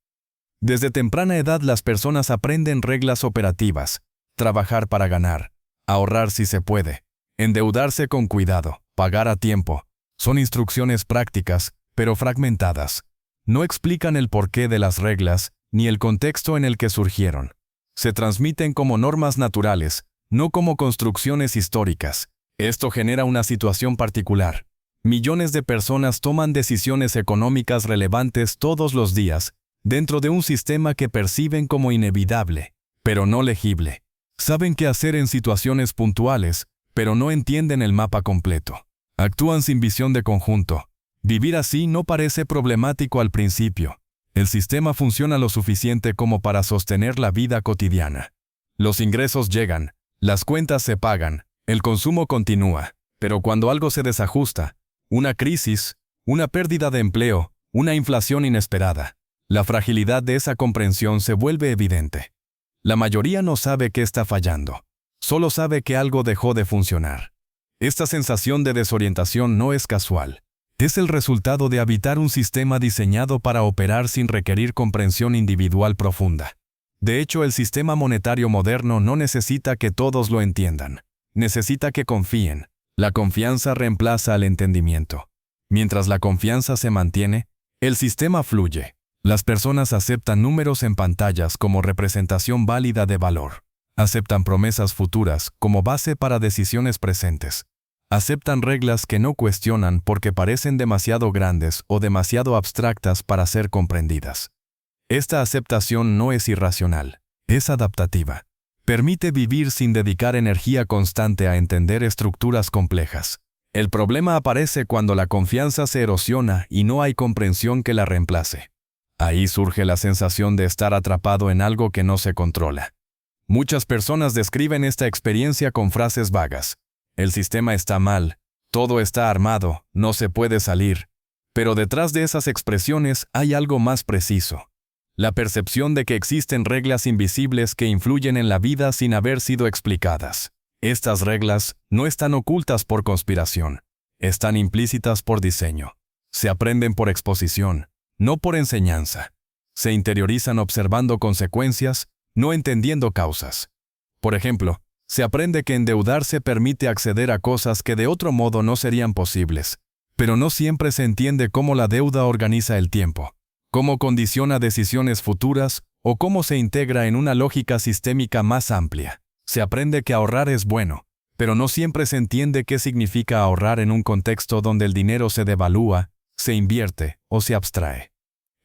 Desde temprana edad las personas aprenden reglas operativas, trabajar para ganar, ahorrar si se puede, endeudarse con cuidado, pagar a tiempo. Son instrucciones prácticas, pero fragmentadas. No explican el porqué de las reglas, ni el contexto en el que surgieron. Se transmiten como normas naturales, no como construcciones históricas. Esto genera una situación particular. Millones de personas toman decisiones económicas relevantes todos los días, dentro de un sistema que perciben como inevitable, pero no legible. Saben qué hacer en situaciones puntuales, pero no entienden el mapa completo. Actúan sin visión de conjunto. Vivir así no parece problemático al principio. El sistema funciona lo suficiente como para sostener la vida cotidiana. Los ingresos llegan, las cuentas se pagan, el consumo continúa, pero cuando algo se desajusta, una crisis, una pérdida de empleo, una inflación inesperada, la fragilidad de esa comprensión se vuelve evidente. La mayoría no sabe qué está fallando, solo sabe que algo dejó de funcionar. Esta sensación de desorientación no es casual. Es el resultado de habitar un sistema diseñado para operar sin requerir comprensión individual profunda. De hecho, el sistema monetario moderno no necesita que todos lo entiendan. Necesita que confíen. La confianza reemplaza al entendimiento. Mientras la confianza se mantiene, el sistema fluye. Las personas aceptan números en pantallas como representación válida de valor. Aceptan promesas futuras como base para decisiones presentes. Aceptan reglas que no cuestionan porque parecen demasiado grandes o demasiado abstractas para ser comprendidas. Esta aceptación no es irracional, es adaptativa. Permite vivir sin dedicar energía constante a entender estructuras complejas. El problema aparece cuando la confianza se erosiona y no hay comprensión que la reemplace. Ahí surge la sensación de estar atrapado en algo que no se controla. Muchas personas describen esta experiencia con frases vagas. El sistema está mal, todo está armado, no se puede salir. Pero detrás de esas expresiones hay algo más preciso. La percepción de que existen reglas invisibles que influyen en la vida sin haber sido explicadas. Estas reglas no están ocultas por conspiración, están implícitas por diseño. Se aprenden por exposición, no por enseñanza. Se interiorizan observando consecuencias, no entendiendo causas. Por ejemplo, se aprende que endeudarse permite acceder a cosas que de otro modo no serían posibles, pero no siempre se entiende cómo la deuda organiza el tiempo, cómo condiciona decisiones futuras o cómo se integra en una lógica sistémica más amplia. Se aprende que ahorrar es bueno, pero no siempre se entiende qué significa ahorrar en un contexto donde el dinero se devalúa, se invierte o se abstrae.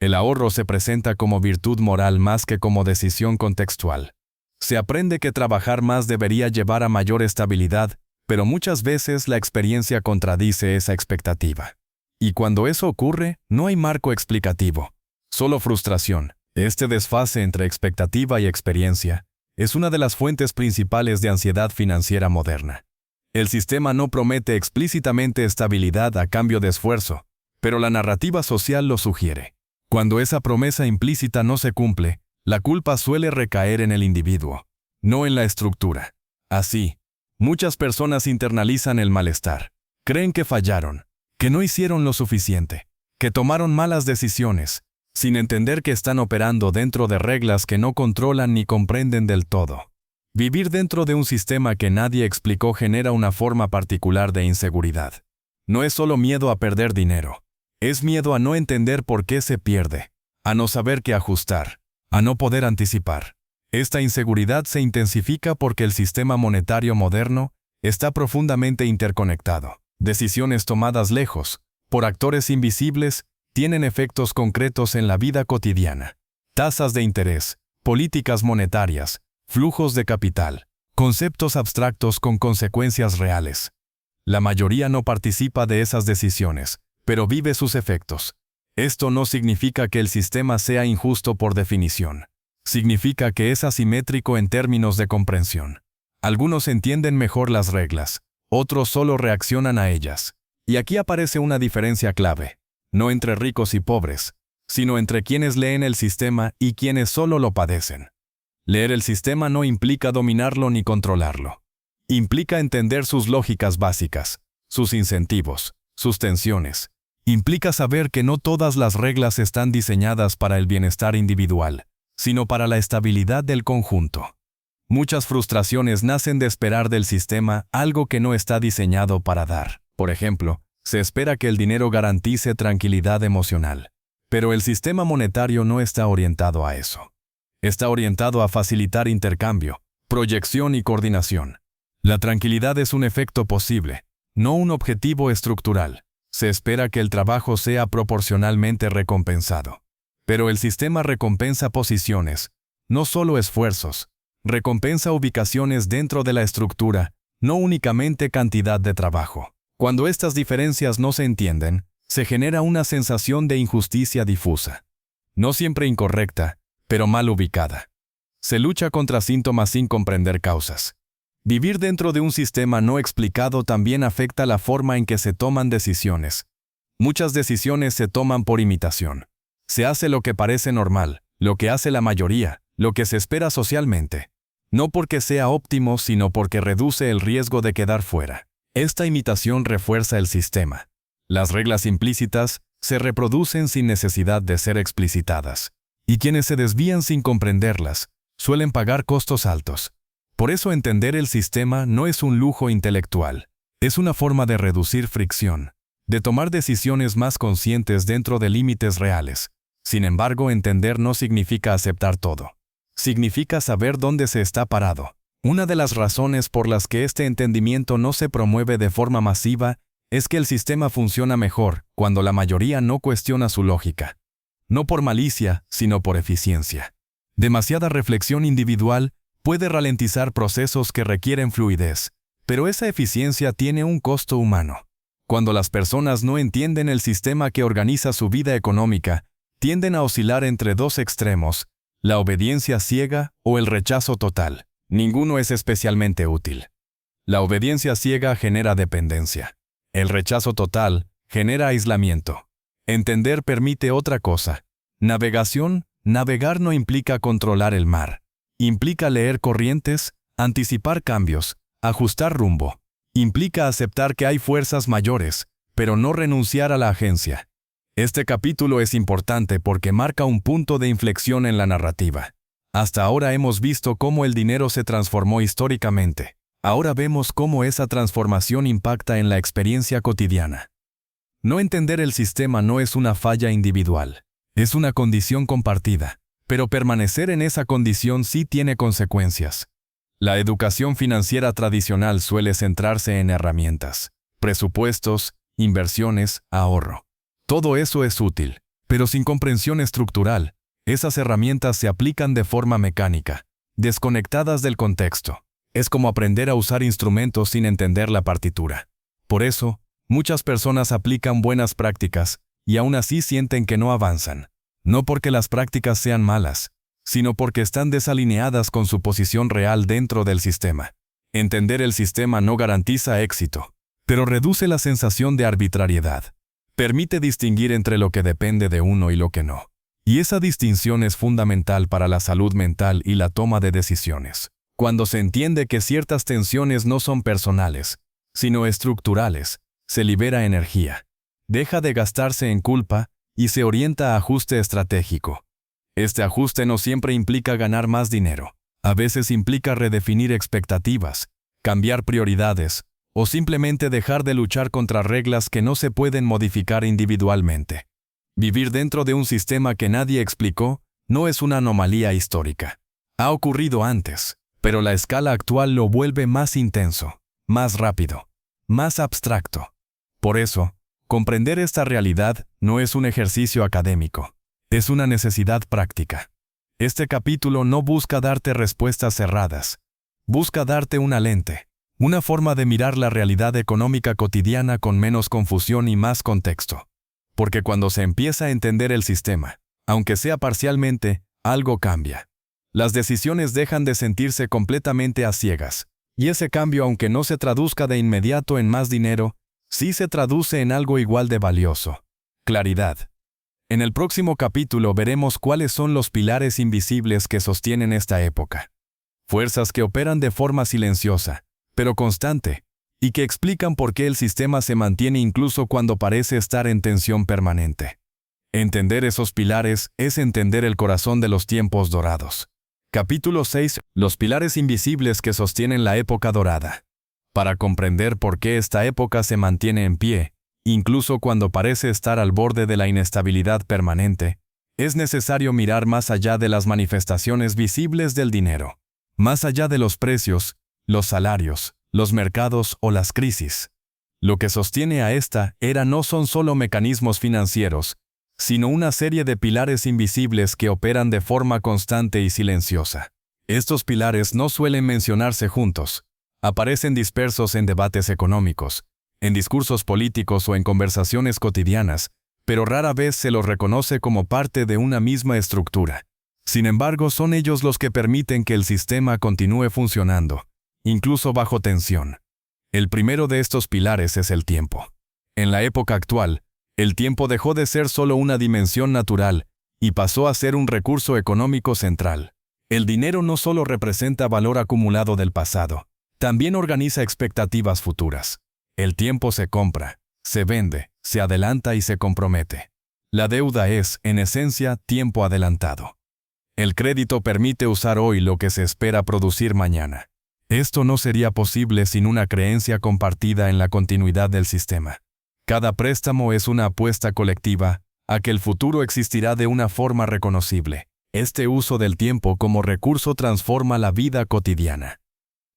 El ahorro se presenta como virtud moral más que como decisión contextual. Se aprende que trabajar más debería llevar a mayor estabilidad, pero muchas veces la experiencia contradice esa expectativa. Y cuando eso ocurre, no hay marco explicativo, solo frustración. Este desfase entre expectativa y experiencia es una de las fuentes principales de ansiedad financiera moderna. El sistema no promete explícitamente estabilidad a cambio de esfuerzo, pero la narrativa social lo sugiere. Cuando esa promesa implícita no se cumple, la culpa suele recaer en el individuo, no en la estructura. Así, muchas personas internalizan el malestar. Creen que fallaron, que no hicieron lo suficiente, que tomaron malas decisiones, sin entender que están operando dentro de reglas que no controlan ni comprenden del todo. Vivir dentro de un sistema que nadie explicó genera una forma particular de inseguridad. No es solo miedo a perder dinero, es miedo a no entender por qué se pierde, a no saber qué ajustar, a no poder anticipar. Esta inseguridad se intensifica porque el sistema monetario moderno está profundamente interconectado. Decisiones tomadas lejos, por actores invisibles, tienen efectos concretos en la vida cotidiana. Tasas de interés, políticas monetarias, flujos de capital, conceptos abstractos con consecuencias reales. La mayoría no participa de esas decisiones, pero vive sus efectos. Esto no significa que el sistema sea injusto por definición. Significa que es asimétrico en términos de comprensión. Algunos entienden mejor las reglas, otros solo reaccionan a ellas. Y aquí aparece una diferencia clave, no entre ricos y pobres, sino entre quienes leen el sistema y quienes solo lo padecen. Leer el sistema no implica dominarlo ni controlarlo. Implica entender sus lógicas básicas, sus incentivos, sus tensiones. Implica saber que no todas las reglas están diseñadas para el bienestar individual, sino para la estabilidad del conjunto. Muchas frustraciones nacen de esperar del sistema algo que no está diseñado para dar. Por ejemplo, se espera que el dinero garantice tranquilidad emocional. Pero el sistema monetario no está orientado a eso. Está orientado a facilitar intercambio, proyección y coordinación. La tranquilidad es un efecto posible, no un objetivo estructural. Se espera que el trabajo sea proporcionalmente recompensado. Pero el sistema recompensa posiciones, no solo esfuerzos. Recompensa ubicaciones dentro de la estructura, no únicamente cantidad de trabajo. Cuando estas diferencias no se entienden, se genera una sensación de injusticia difusa. No siempre incorrecta, pero mal ubicada. Se lucha contra síntomas sin comprender causas. Vivir dentro de un sistema no explicado también afecta la forma en que se toman decisiones. Muchas decisiones se toman por imitación. Se hace lo que parece normal, lo que hace la mayoría, lo que se espera socialmente. No porque sea óptimo, sino porque reduce el riesgo de quedar fuera. Esta imitación refuerza el sistema. Las reglas implícitas se reproducen sin necesidad de ser explicitadas. Y quienes se desvían sin comprenderlas, suelen pagar costos altos. Por eso entender el sistema no es un lujo intelectual. Es una forma de reducir fricción, de tomar decisiones más conscientes dentro de límites reales. Sin embargo, entender no significa aceptar todo. Significa saber dónde se está parado. Una de las razones por las que este entendimiento no se promueve de forma masiva es que el sistema funciona mejor cuando la mayoría no cuestiona su lógica. No por malicia, sino por eficiencia. Demasiada reflexión individual puede ralentizar procesos que requieren fluidez, pero esa eficiencia tiene un costo humano. Cuando las personas no entienden el sistema que organiza su vida económica, tienden a oscilar entre dos extremos, la obediencia ciega o el rechazo total. Ninguno es especialmente útil. La obediencia ciega genera dependencia. El rechazo total genera aislamiento. Entender permite otra cosa. Navegar no implica controlar el mar. Implica leer corrientes, anticipar cambios, ajustar rumbo. Implica aceptar que hay fuerzas mayores, pero no renunciar a la agencia. Este capítulo es importante porque marca un punto de inflexión en la narrativa. Hasta ahora hemos visto cómo el dinero se transformó históricamente. Ahora vemos cómo esa transformación impacta en la experiencia cotidiana. No entender el sistema no es una falla individual, es una condición compartida, pero permanecer en esa condición sí tiene consecuencias. La educación financiera tradicional suele centrarse en herramientas, presupuestos, inversiones, ahorro. Todo eso es útil, Pero sin comprensión estructural, esas herramientas se aplican de forma mecánica, desconectadas del contexto. Es como aprender a usar instrumentos sin entender la partitura. Por eso, muchas personas aplican buenas prácticas y aún así sienten que no avanzan. No porque las prácticas sean malas, sino porque están desalineadas con su posición real dentro del sistema. Entender el sistema no garantiza éxito, pero reduce la sensación de arbitrariedad. Permite distinguir entre lo que depende de uno y lo que no. Y esa distinción es fundamental para la salud mental y la toma de decisiones. Cuando se entiende que ciertas tensiones no son personales, sino estructurales, se libera energía. Deja de gastarse en culpa y se orienta a ajuste estratégico. Este ajuste no siempre implica ganar más dinero. A veces implica redefinir expectativas, cambiar prioridades, o simplemente dejar de luchar contra reglas que no se pueden modificar individualmente. Vivir dentro de un sistema que nadie explicó no es una anomalía histórica. Ha ocurrido antes, pero la escala actual lo vuelve más intenso, más rápido, más abstracto. Por eso, comprender esta realidad no es un ejercicio académico, es una necesidad práctica. Este capítulo no busca darte respuestas cerradas, busca darte una lente, una forma de mirar la realidad económica cotidiana con menos confusión y más contexto. Porque cuando se empieza a entender el sistema, aunque sea parcialmente, algo cambia. Las decisiones dejan de sentirse completamente a ciegas, y ese cambio, aunque no se traduzca de inmediato en más dinero, sí se traduce en algo igual de valioso: claridad. En el próximo capítulo veremos cuáles son los pilares invisibles que sostienen esta época. Fuerzas que operan de forma silenciosa, pero constante, y que explican por qué el sistema se mantiene incluso cuando parece estar en tensión permanente. Entender esos pilares es entender el corazón de los tiempos dorados. Capítulo 6. Los pilares invisibles que sostienen la época dorada. Para comprender por qué esta época se mantiene en pie, incluso cuando parece estar al borde de la inestabilidad permanente, es necesario mirar más allá de las manifestaciones visibles del dinero, más allá de los precios, los salarios, los mercados o las crisis. Lo que sostiene a esta era no son solo mecanismos financieros, sino una serie de pilares invisibles que operan de forma constante y silenciosa. Estos pilares no suelen mencionarse juntos, aparecen dispersos en debates económicos, en discursos políticos o en conversaciones cotidianas, pero rara vez se los reconoce como parte de una misma estructura. Sin embargo, son ellos los que permiten que el sistema continúe funcionando, incluso bajo tensión. El primero de estos pilares es el tiempo. En la época actual, el tiempo dejó de ser solo una dimensión natural y pasó a ser un recurso económico central. El dinero no solo representa valor acumulado del pasado, también organiza expectativas futuras. El tiempo se compra, se vende, se adelanta y se compromete. La deuda es, en esencia, tiempo adelantado. El crédito permite usar hoy lo que se espera producir mañana. Esto no sería posible sin una creencia compartida en la continuidad del sistema. Cada préstamo es una apuesta colectiva a que el futuro existirá de una forma reconocible. Este uso del tiempo como recurso transforma la vida cotidiana.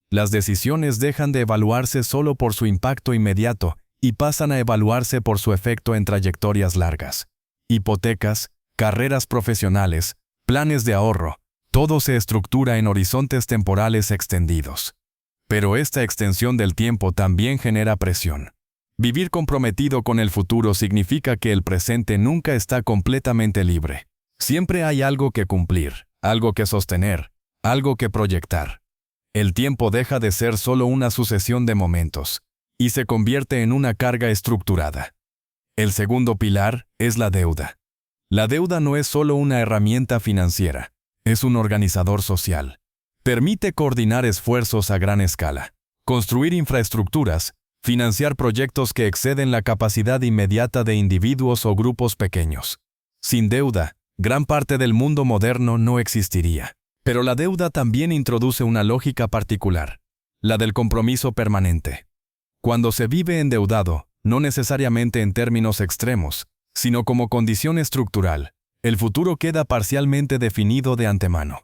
Las decisiones dejan de evaluarse solo por su impacto inmediato y pasan a evaluarse por su efecto en trayectorias largas. Hipotecas, carreras profesionales, planes de ahorro, todo se estructura en horizontes temporales extendidos. Pero esta extensión del tiempo también genera presión. Vivir comprometido con el futuro significa que el presente nunca está completamente libre. Siempre hay algo que cumplir, algo que sostener, algo que proyectar. El tiempo deja de ser solo una sucesión de momentos y se convierte en una carga estructurada. El segundo pilar es la deuda. La deuda no es solo una herramienta financiera, es un organizador social. Permite coordinar esfuerzos a gran escala, construir infraestructuras, financiar proyectos que exceden la capacidad inmediata de individuos o grupos pequeños. Sin deuda, gran parte del mundo moderno no existiría. Pero la deuda también introduce una lógica particular, la del compromiso permanente. Cuando se vive endeudado, no necesariamente en términos extremos, sino como condición estructural, el futuro queda parcialmente definido de antemano.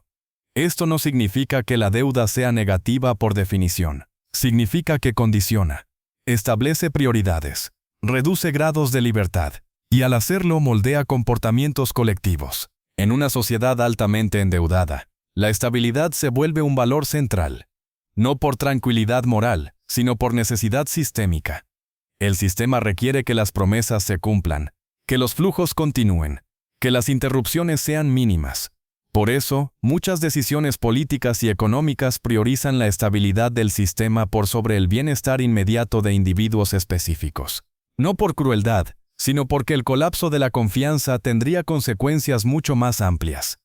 Esto no significa que la deuda sea negativa por definición. Significa que condiciona, establece prioridades, reduce grados de libertad y al hacerlo moldea comportamientos colectivos. En una sociedad altamente endeudada, la estabilidad se vuelve un valor central, no por tranquilidad moral, sino por necesidad sistémica. El sistema requiere que las promesas se cumplan, que los flujos continúen, que las interrupciones sean mínimas. Por eso, muchas decisiones políticas y económicas priorizan la estabilidad del sistema por sobre el bienestar inmediato de individuos específicos. No por crueldad, sino porque el colapso de la confianza tendría consecuencias mucho más amplias.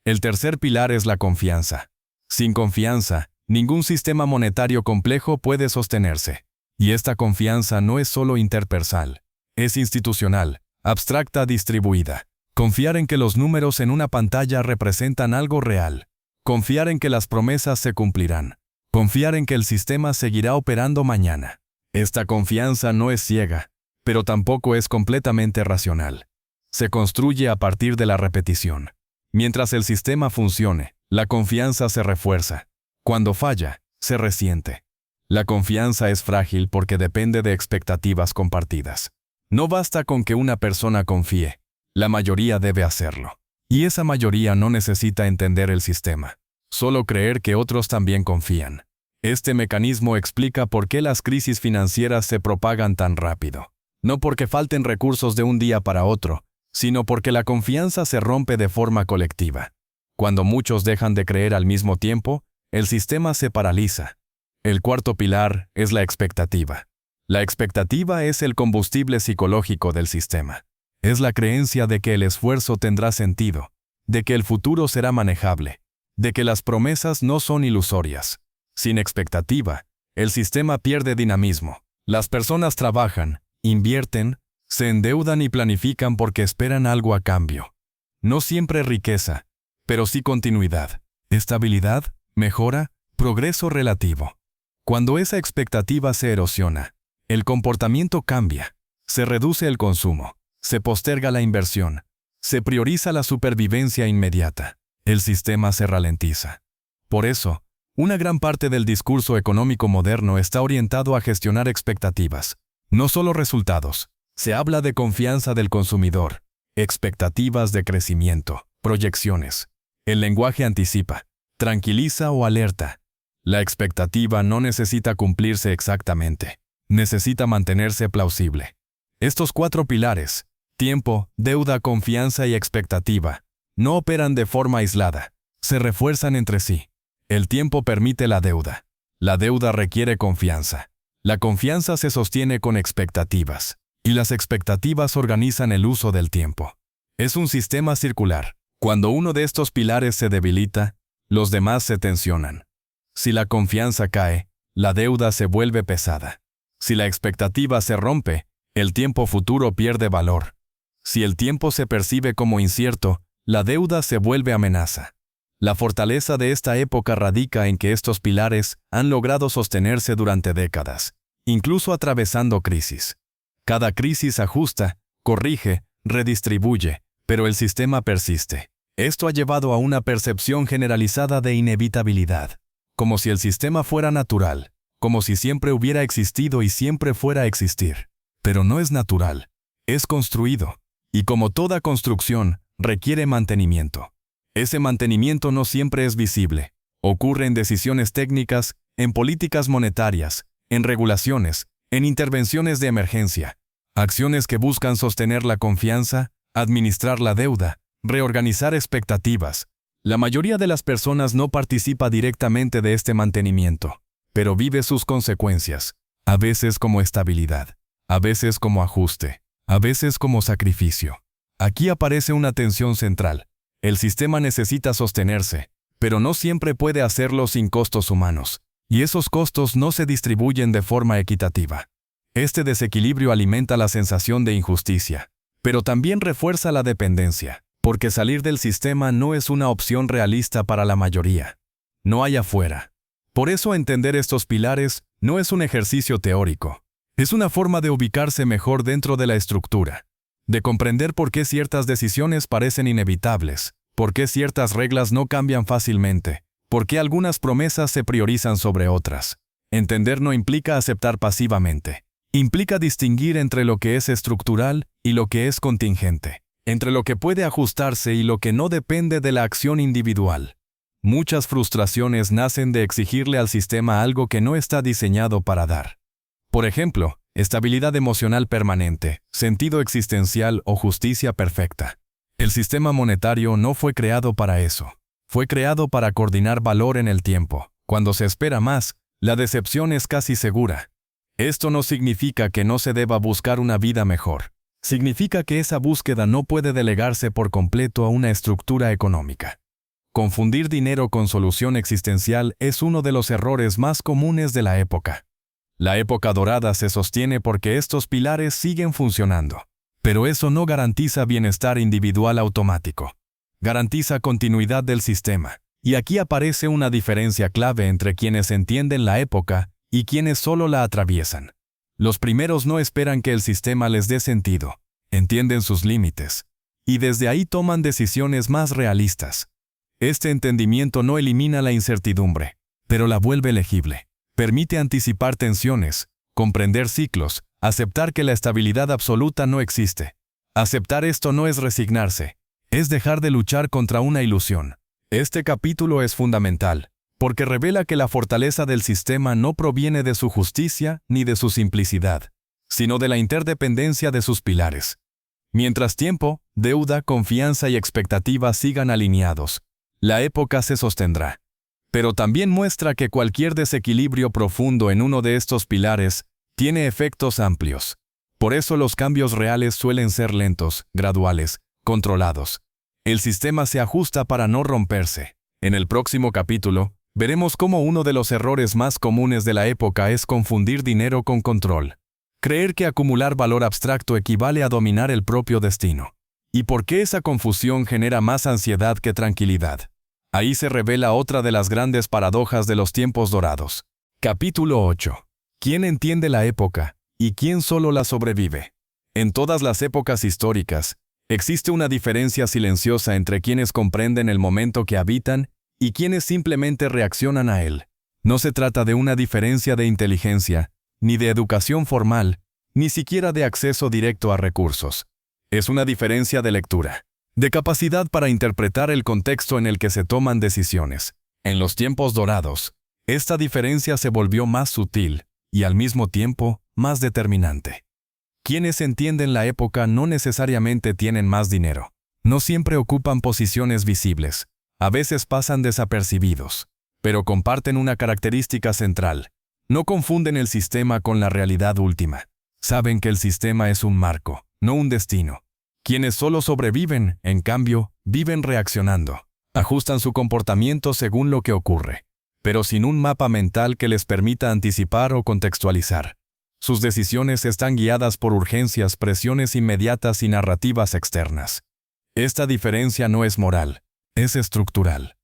El tercer pilar es la confianza. Sin confianza, ningún sistema monetario complejo puede sostenerse. Y esta confianza no es solo interpersonal, es institucional, abstracta, distribuida. Confiar en que los números en una pantalla representan algo real. Confiar en que las promesas se cumplirán. Confiar en que el sistema seguirá operando mañana. Esta confianza no es ciega, pero tampoco es completamente racional. Se construye a partir de la repetición. Mientras el sistema funcione, la confianza se refuerza. Cuando falla, se resiente. La confianza es frágil porque depende de expectativas compartidas. No basta con que una persona confíe. La mayoría debe hacerlo. Y esa mayoría no necesita entender el sistema, solo creer que otros también confían. Este mecanismo explica por qué las crisis financieras se propagan tan rápido. No porque falten recursos de un día para otro, sino porque la confianza se rompe de forma colectiva. Cuando muchos dejan de creer al mismo tiempo, el sistema se paraliza. El cuarto pilar es la expectativa. La expectativa es el combustible psicológico del sistema. Es la creencia de que el esfuerzo tendrá sentido, de que el futuro será manejable, de que las promesas no son ilusorias. Sin expectativa, el sistema pierde dinamismo. Las personas trabajan, invierten, se endeudan y planifican porque esperan algo a cambio. No siempre riqueza, pero sí continuidad, estabilidad, mejora, progreso relativo. Cuando esa expectativa se erosiona, el comportamiento cambia, se reduce el consumo. Se posterga la inversión. Se prioriza la supervivencia inmediata. El sistema se ralentiza. Por eso, una gran parte del discurso económico moderno está orientado a gestionar expectativas, no solo resultados. Se habla de confianza del consumidor, expectativas de crecimiento, proyecciones. El lenguaje anticipa, tranquiliza o alerta. La expectativa no necesita cumplirse exactamente. Necesita mantenerse plausible. Estos cuatro pilares, tiempo, deuda, confianza y expectativa, no operan de forma aislada, se refuerzan entre sí. El tiempo permite la deuda. La deuda requiere confianza. La confianza se sostiene con expectativas, y las expectativas organizan el uso del tiempo. Es un sistema circular. Cuando uno de estos pilares se debilita, los demás se tensionan. Si la confianza cae, la deuda se vuelve pesada. Si la expectativa se rompe, el tiempo futuro pierde valor. Si el tiempo se percibe como incierto, la deuda se vuelve amenaza. La fortaleza de esta época radica en que estos pilares han logrado sostenerse durante décadas, incluso atravesando crisis. Cada crisis ajusta, corrige, redistribuye, pero el sistema persiste. Esto ha llevado a una percepción generalizada de inevitabilidad, como si el sistema fuera natural, como si siempre hubiera existido y siempre fuera a existir. Pero no es natural, es construido, y como toda construcción, requiere mantenimiento. Ese mantenimiento no siempre es visible. Ocurre en decisiones técnicas, en políticas monetarias, en regulaciones, en intervenciones de emergencia. Acciones que buscan sostener la confianza, administrar la deuda, reorganizar expectativas. La mayoría de las personas no participa directamente de este mantenimiento, pero vive sus consecuencias, a veces como estabilidad, a veces como ajuste, a veces como sacrificio. Aquí aparece una tensión central. El sistema necesita sostenerse, pero no siempre puede hacerlo sin costos humanos, y esos costos no se distribuyen de forma equitativa. Este desequilibrio alimenta la sensación de injusticia, pero también refuerza la dependencia, porque salir del sistema no es una opción realista para la mayoría. No hay afuera. Por eso entender estos pilares no es un ejercicio teórico. Es una forma de ubicarse mejor dentro de la estructura, de comprender por qué ciertas decisiones parecen inevitables, por qué ciertas reglas no cambian fácilmente, por qué algunas promesas se priorizan sobre otras. Entender no implica aceptar pasivamente. Implica distinguir entre lo que es estructural y lo que es contingente, entre lo que puede ajustarse y lo que no depende de la acción individual. Muchas frustraciones nacen de exigirle al sistema algo que no está diseñado para dar. Por ejemplo, estabilidad emocional permanente, sentido existencial o justicia perfecta. El sistema monetario no fue creado para eso. Fue creado para coordinar valor en el tiempo. Cuando se espera más, la decepción es casi segura. Esto no significa que no se deba buscar una vida mejor. Significa que esa búsqueda no puede delegarse por completo a una estructura económica. Confundir dinero con solución existencial es uno de los errores más comunes de la época. La época dorada se sostiene porque estos pilares siguen funcionando. Pero eso no garantiza bienestar individual automático. Garantiza continuidad del sistema. Y aquí aparece una diferencia clave entre quienes entienden la época y quienes solo la atraviesan. Los primeros no esperan que el sistema les dé sentido, entienden sus límites, y desde ahí toman decisiones más realistas. Este entendimiento no elimina la incertidumbre, pero la vuelve legible. Permite anticipar tensiones, comprender ciclos, aceptar que la estabilidad absoluta no existe. Aceptar esto no es resignarse, es dejar de luchar contra una ilusión. Este capítulo es fundamental, porque revela que la fortaleza del sistema no proviene de su justicia ni de su simplicidad, sino de la interdependencia de sus pilares. Mientras tiempo, deuda, confianza y expectativa sigan alineados, la época se sostendrá. Pero también muestra que cualquier desequilibrio profundo en uno de estos pilares tiene efectos amplios. Por eso los cambios reales suelen ser lentos, graduales, controlados. El sistema se ajusta para no romperse. En el próximo capítulo, veremos cómo uno de los errores más comunes de la época es confundir dinero con control. Creer que acumular valor abstracto equivale a dominar el propio destino. ¿Y por qué esa confusión genera más ansiedad que tranquilidad? Ahí se revela otra de las grandes paradojas de los tiempos dorados. Capítulo 8. ¿Quién entiende la época y quién solo la sobrevive? En todas las épocas históricas, existe una diferencia silenciosa entre quienes comprenden el momento que habitan y quienes simplemente reaccionan a él. No se trata de una diferencia de inteligencia, ni de educación formal, ni siquiera de acceso directo a recursos. Es una diferencia de lectura, de capacidad para interpretar el contexto en el que se toman decisiones. En los tiempos dorados, esta diferencia se volvió más sutil y al mismo tiempo más determinante. Quienes entienden la época no necesariamente tienen más dinero. No siempre ocupan posiciones visibles. A veces pasan desapercibidos. Pero comparten una característica central. No confunden el sistema con la realidad última. Saben que el sistema es un marco, no un destino. Quienes solo sobreviven, en cambio, viven reaccionando. Ajustan su comportamiento según lo que ocurre, pero sin un mapa mental que les permita anticipar o contextualizar. Sus decisiones están guiadas por urgencias, presiones inmediatas y narrativas externas. Esta diferencia no es moral, es estructural.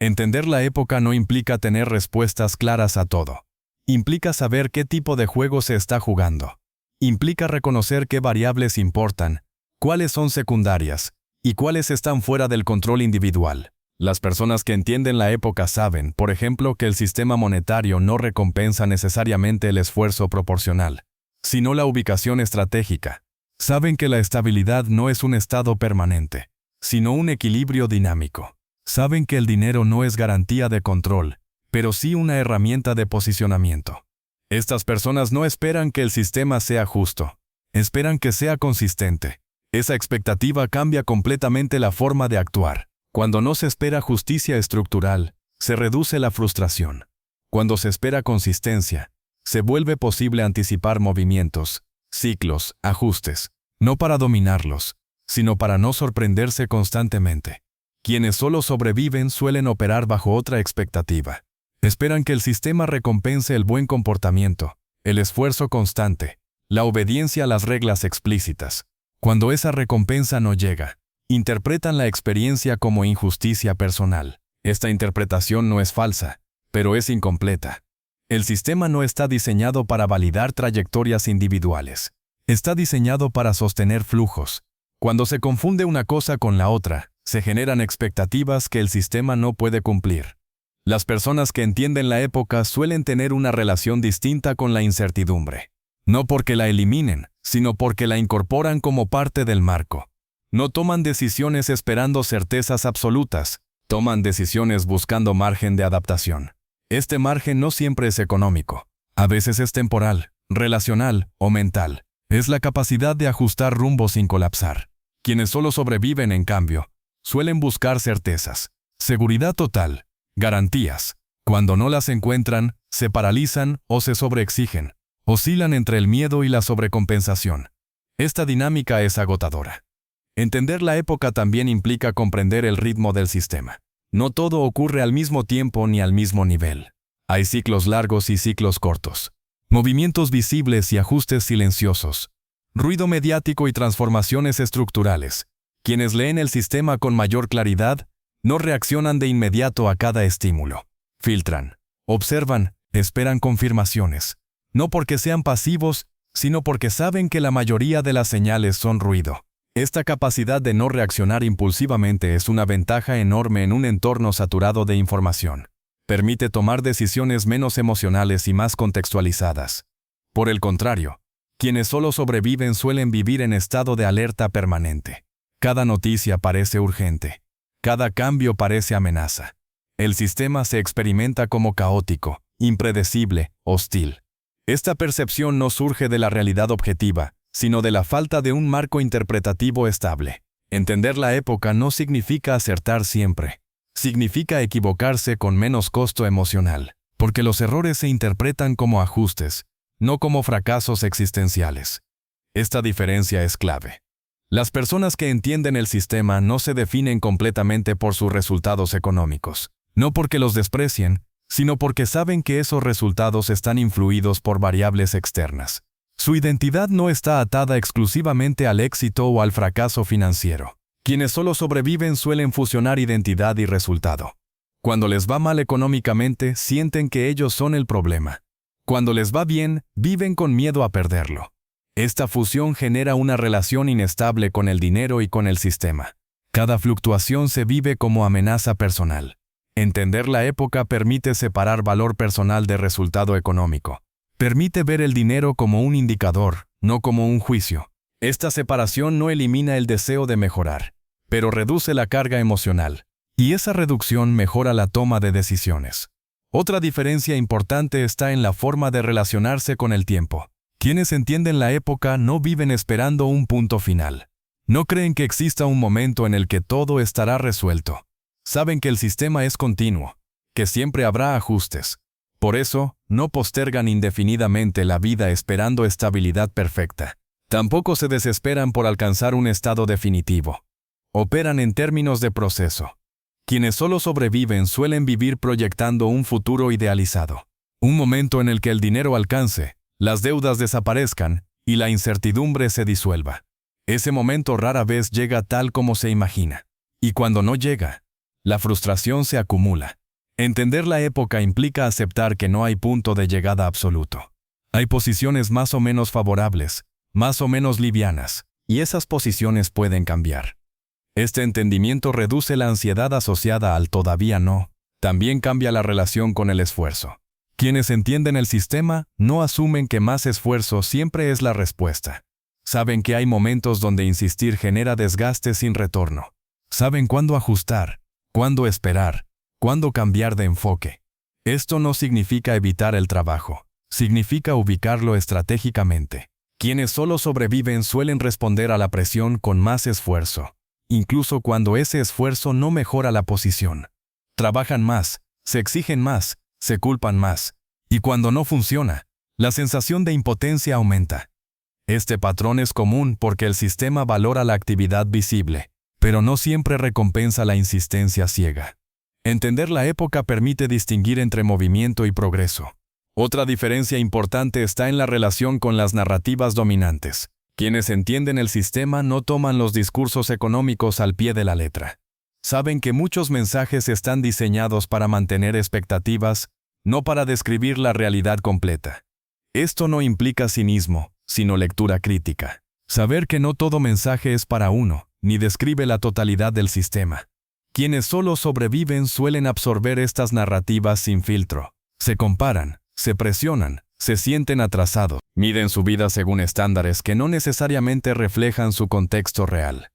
Entender la época no implica tener respuestas claras a todo. Implica saber qué tipo de juego se está jugando. Implica reconocer qué variables importan, cuáles son secundarias y cuáles están fuera del control individual. Las personas que entienden la época saben, por ejemplo, que el sistema monetario no recompensa necesariamente el esfuerzo proporcional, sino la ubicación estratégica. Saben que la estabilidad no es un estado permanente, sino un equilibrio dinámico. Saben que el dinero no es garantía de control, pero sí una herramienta de posicionamiento. Estas personas no esperan que el sistema sea justo, esperan que sea consistente. Esa expectativa cambia completamente la forma de actuar. Cuando no se espera justicia estructural, se reduce la frustración. Cuando se espera consistencia, se vuelve posible anticipar movimientos, ciclos, ajustes, no para dominarlos, sino para no sorprenderse constantemente. Quienes solo sobreviven suelen operar bajo otra expectativa. Esperan que el sistema recompense el buen comportamiento, el esfuerzo constante, la obediencia a las reglas explícitas. Cuando esa recompensa no llega, interpretan la experiencia como injusticia personal. Esta interpretación no es falsa, pero es incompleta. El sistema no está diseñado para validar trayectorias individuales. Está diseñado para sostener flujos. Cuando se confunde una cosa con la otra, se generan expectativas que el sistema no puede cumplir. Las personas que entienden la época suelen tener una relación distinta con la incertidumbre. No porque la eliminen, sino porque la incorporan como parte del marco. No toman decisiones esperando certezas absolutas, toman decisiones buscando margen de adaptación. Este margen no siempre es económico. A veces es temporal, relacional o mental. Es la capacidad de ajustar rumbo sin colapsar. Quienes solo sobreviven, en cambio, suelen buscar certezas, seguridad total, garantías. Cuando no las encuentran, se paralizan o se sobreexigen. Oscilan entre el miedo y la sobrecompensación. Esta dinámica es agotadora. Entender la época también implica comprender el ritmo del sistema. No todo ocurre al mismo tiempo ni al mismo nivel. Hay ciclos largos y ciclos cortos. Movimientos visibles y ajustes silenciosos. Ruido mediático y transformaciones estructurales. Quienes leen el sistema con mayor claridad, no reaccionan de inmediato a cada estímulo. Filtran, observan, esperan confirmaciones. No porque sean pasivos, sino porque saben que la mayoría de las señales son ruido. Esta capacidad de no reaccionar impulsivamente es una ventaja enorme en un entorno saturado de información. Permite tomar decisiones menos emocionales y más contextualizadas. Por el contrario, quienes solo sobreviven suelen vivir en estado de alerta permanente. Cada noticia parece urgente. Cada cambio parece amenaza. El sistema se experimenta como caótico, impredecible, hostil. Esta percepción no surge de la realidad objetiva, sino de la falta de un marco interpretativo estable. Entender la época no significa acertar siempre. Significa equivocarse con menos costo emocional, porque los errores se interpretan como ajustes, no como fracasos existenciales. Esta diferencia es clave. Las personas que entienden el sistema no se definen completamente por sus resultados económicos, no porque los desprecien, sino porque saben que esos resultados están influidos por variables externas. Su identidad no está atada exclusivamente al éxito o al fracaso financiero. Quienes solo sobreviven suelen fusionar identidad y resultado. Cuando les va mal económicamente, sienten que ellos son el problema. Cuando les va bien, viven con miedo a perderlo. Esta fusión genera una relación inestable con el dinero y con el sistema. Cada fluctuación se vive como amenaza personal. Entender la época permite separar valor personal de resultado económico. Permite ver el dinero como un indicador, no como un juicio. Esta separación no elimina el deseo de mejorar, pero reduce la carga emocional, y esa reducción mejora la toma de decisiones. Otra diferencia importante está en la forma de relacionarse con el tiempo. Quienes entienden la época no viven esperando un punto final. No creen que exista un momento en el que todo estará resuelto. Saben que el sistema es continuo, que siempre habrá ajustes. Por eso, no postergan indefinidamente la vida esperando estabilidad perfecta. Tampoco se desesperan por alcanzar un estado definitivo. Operan en términos de proceso. Quienes solo sobreviven suelen vivir proyectando un futuro idealizado. Un momento en el que el dinero alcance, las deudas desaparezcan y la incertidumbre se disuelva. Ese momento rara vez llega tal como se imagina. Y cuando no llega, la frustración se acumula. Entender la época implica aceptar que no hay punto de llegada absoluto. Hay posiciones más o menos favorables, más o menos livianas, y esas posiciones pueden cambiar. Este entendimiento reduce la ansiedad asociada al todavía no. También cambia la relación con el esfuerzo. Quienes entienden el sistema no asumen que más esfuerzo siempre es la respuesta. Saben que hay momentos donde insistir genera desgaste sin retorno. Saben cuándo ajustar, cuándo esperar, cuándo cambiar de enfoque. Esto no significa evitar el trabajo, significa ubicarlo estratégicamente. Quienes solo sobreviven suelen responder a la presión con más esfuerzo, incluso cuando ese esfuerzo no mejora la posición. Trabajan más, se exigen más, se culpan más, y cuando no funciona, la sensación de impotencia aumenta. Este patrón es común porque el sistema valora la actividad visible, pero no siempre recompensa la insistencia ciega. Entender la época permite distinguir entre movimiento y progreso. Otra diferencia importante está en la relación con las narrativas dominantes. Quienes entienden el sistema no toman los discursos económicos al pie de la letra. Saben que muchos mensajes están diseñados para mantener expectativas, no para describir la realidad completa. Esto no implica cinismo, sino lectura crítica. Saber que no todo mensaje es para uno, ni describe la totalidad del sistema. Quienes solo sobreviven suelen absorber estas narrativas sin filtro. Se comparan, se presionan, se sienten atrasados, miden su vida según estándares que no necesariamente reflejan su contexto real.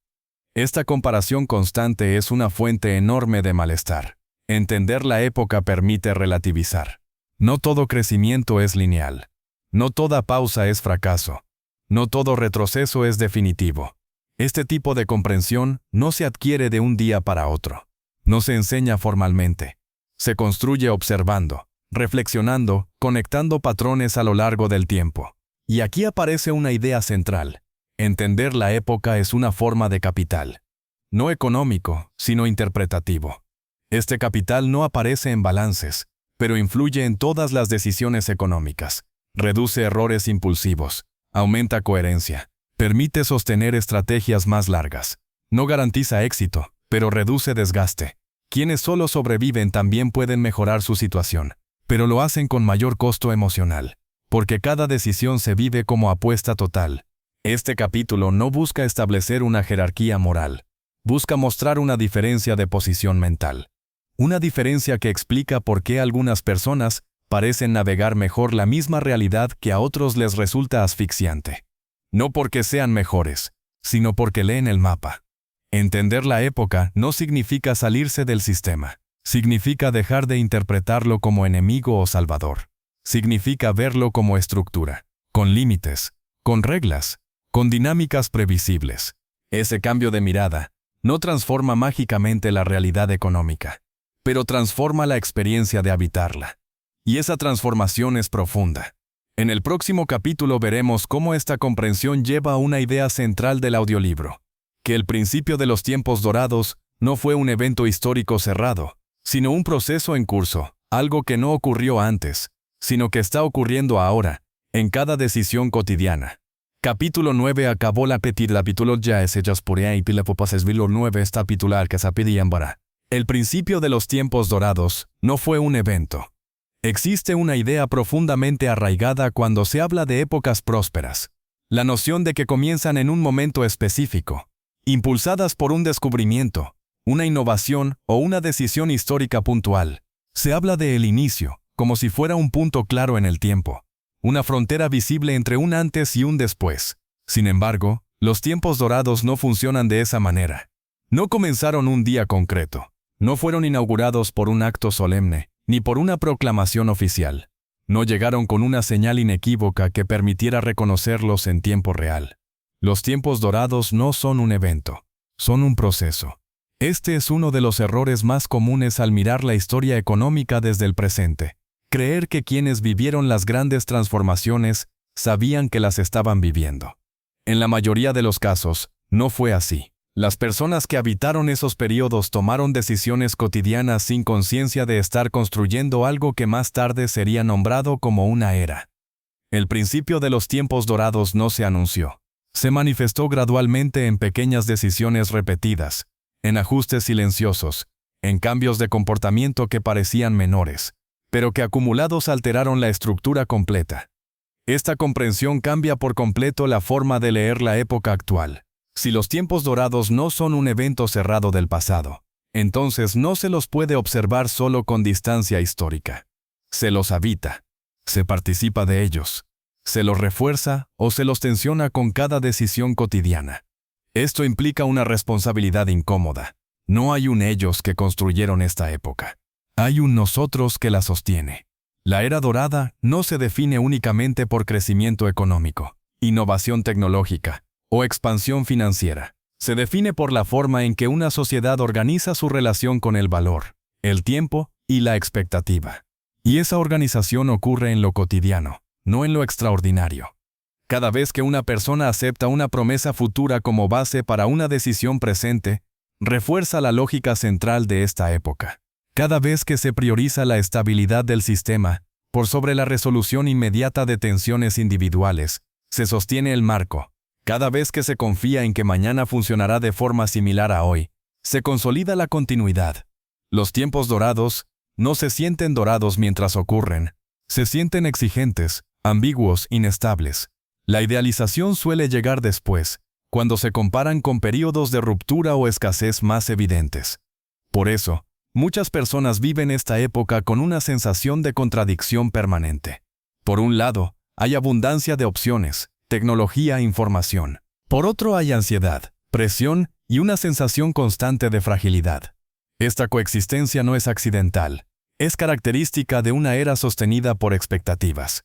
Esta comparación constante es una fuente enorme de malestar. Entender la época permite relativizar. No todo crecimiento es lineal. No toda pausa es fracaso. No todo retroceso es definitivo. Este tipo de comprensión no se adquiere de un día para otro. No se enseña formalmente. Se construye observando, reflexionando, conectando patrones a lo largo del tiempo. Y aquí aparece una idea central. Entender la época es una forma de capital. No económico, sino interpretativo. Este capital no aparece en balances, pero influye en todas las decisiones económicas. Reduce errores impulsivos, aumenta coherencia, permite sostener estrategias más largas. No garantiza éxito, pero reduce desgaste. Quienes solo sobreviven también pueden mejorar su situación, pero lo hacen con mayor costo emocional, porque cada decisión se vive como apuesta total. Este capítulo no busca establecer una jerarquía moral, busca mostrar una diferencia de posición mental. Una diferencia que explica por qué algunas personas parecen navegar mejor la misma realidad que a otros les resulta asfixiante. No porque sean mejores, sino porque leen el mapa. Entender la época no significa salirse del sistema. Significa dejar de interpretarlo como enemigo o salvador. Significa verlo como estructura, con límites, con reglas, con dinámicas previsibles. Ese cambio de mirada no transforma mágicamente la realidad económica, pero transforma la experiencia de habitarla. Y esa transformación es profunda. En el próximo capítulo veremos cómo esta comprensión lleva a una idea central del audiolibro, que el principio de los tiempos dorados no fue un evento histórico cerrado, sino un proceso en curso, algo que no ocurrió antes, sino que está ocurriendo ahora, en cada decisión cotidiana. Capítulo 9 acabó la petit capítulo ya es hechas por y pila popas vilo 9 está titular que se pedían para. El principio de los tiempos dorados no fue un evento. Existe una idea profundamente arraigada cuando se habla de épocas prósperas. La noción de que comienzan en un momento específico, impulsadas por un descubrimiento, una innovación o una decisión histórica puntual. Se habla de el inicio, como si fuera un punto claro en el tiempo, una frontera visible entre un antes y un después. Sin embargo, los tiempos dorados no funcionan de esa manera. No comenzaron un día concreto. No fueron inaugurados por un acto solemne, ni por una proclamación oficial. No llegaron con una señal inequívoca que permitiera reconocerlos en tiempo real. Los tiempos dorados no son un evento, son un proceso. Este es uno de los errores más comunes al mirar la historia económica desde el presente. Creer que quienes vivieron las grandes transformaciones sabían que las estaban viviendo. En la mayoría de los casos, no fue así. Las personas que habitaron esos periodos tomaron decisiones cotidianas sin conciencia de estar construyendo algo que más tarde sería nombrado como una era. El principio de los tiempos dorados no se anunció. Se manifestó gradualmente en pequeñas decisiones repetidas, en ajustes silenciosos, en cambios de comportamiento que parecían menores, pero que acumulados alteraron la estructura completa. Esta comprensión cambia por completo la forma de leer la época actual. Si los tiempos dorados no son un evento cerrado del pasado, entonces no se los puede observar solo con distancia histórica. Se los habita, se participa de ellos, se los refuerza o se los tensiona con cada decisión cotidiana. Esto implica una responsabilidad incómoda. No hay un ellos que construyeron esta época. Hay un nosotros que la sostiene. La era dorada no se define únicamente por crecimiento económico, innovación tecnológica, o expansión financiera. Se define por la forma en que una sociedad organiza su relación con el valor, el tiempo y la expectativa. Y esa organización ocurre en lo cotidiano, no en lo extraordinario. Cada vez que una persona acepta una promesa futura como base para una decisión presente, refuerza la lógica central de esta época. Cada vez que se prioriza la estabilidad del sistema, por sobre la resolución inmediata de tensiones individuales, se sostiene el marco. Cada vez que se confía en que mañana funcionará de forma similar a hoy, se consolida la continuidad. Los tiempos dorados no se sienten dorados mientras ocurren, se sienten exigentes, ambiguos, inestables. La idealización suele llegar después, cuando se comparan con períodos de ruptura o escasez más evidentes. Por eso, muchas personas viven esta época con una sensación de contradicción permanente. Por un lado, hay abundancia de opciones, tecnología e información. Por otro hay ansiedad, presión y una sensación constante de fragilidad. Esta coexistencia no es accidental, es característica de una era sostenida por expectativas.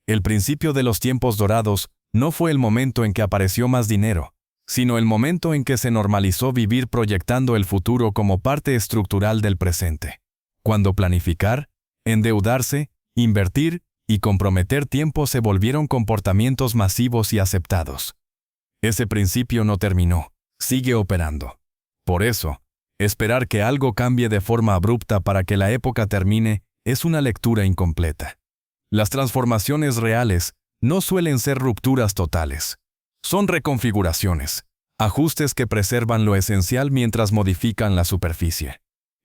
El principio de los tiempos dorados no fue el momento en que apareció más dinero, sino el momento en que se normalizó vivir proyectando el futuro como parte estructural del presente. Cuando planificar, endeudarse, invertir y comprometer tiempo se volvieron comportamientos masivos y aceptados. Ese principio no terminó, sigue operando. Por eso, esperar que algo cambie de forma abrupta para que la época termine es una lectura incompleta. Las transformaciones reales no suelen ser rupturas totales. Son reconfiguraciones, ajustes que preservan lo esencial mientras modifican la superficie.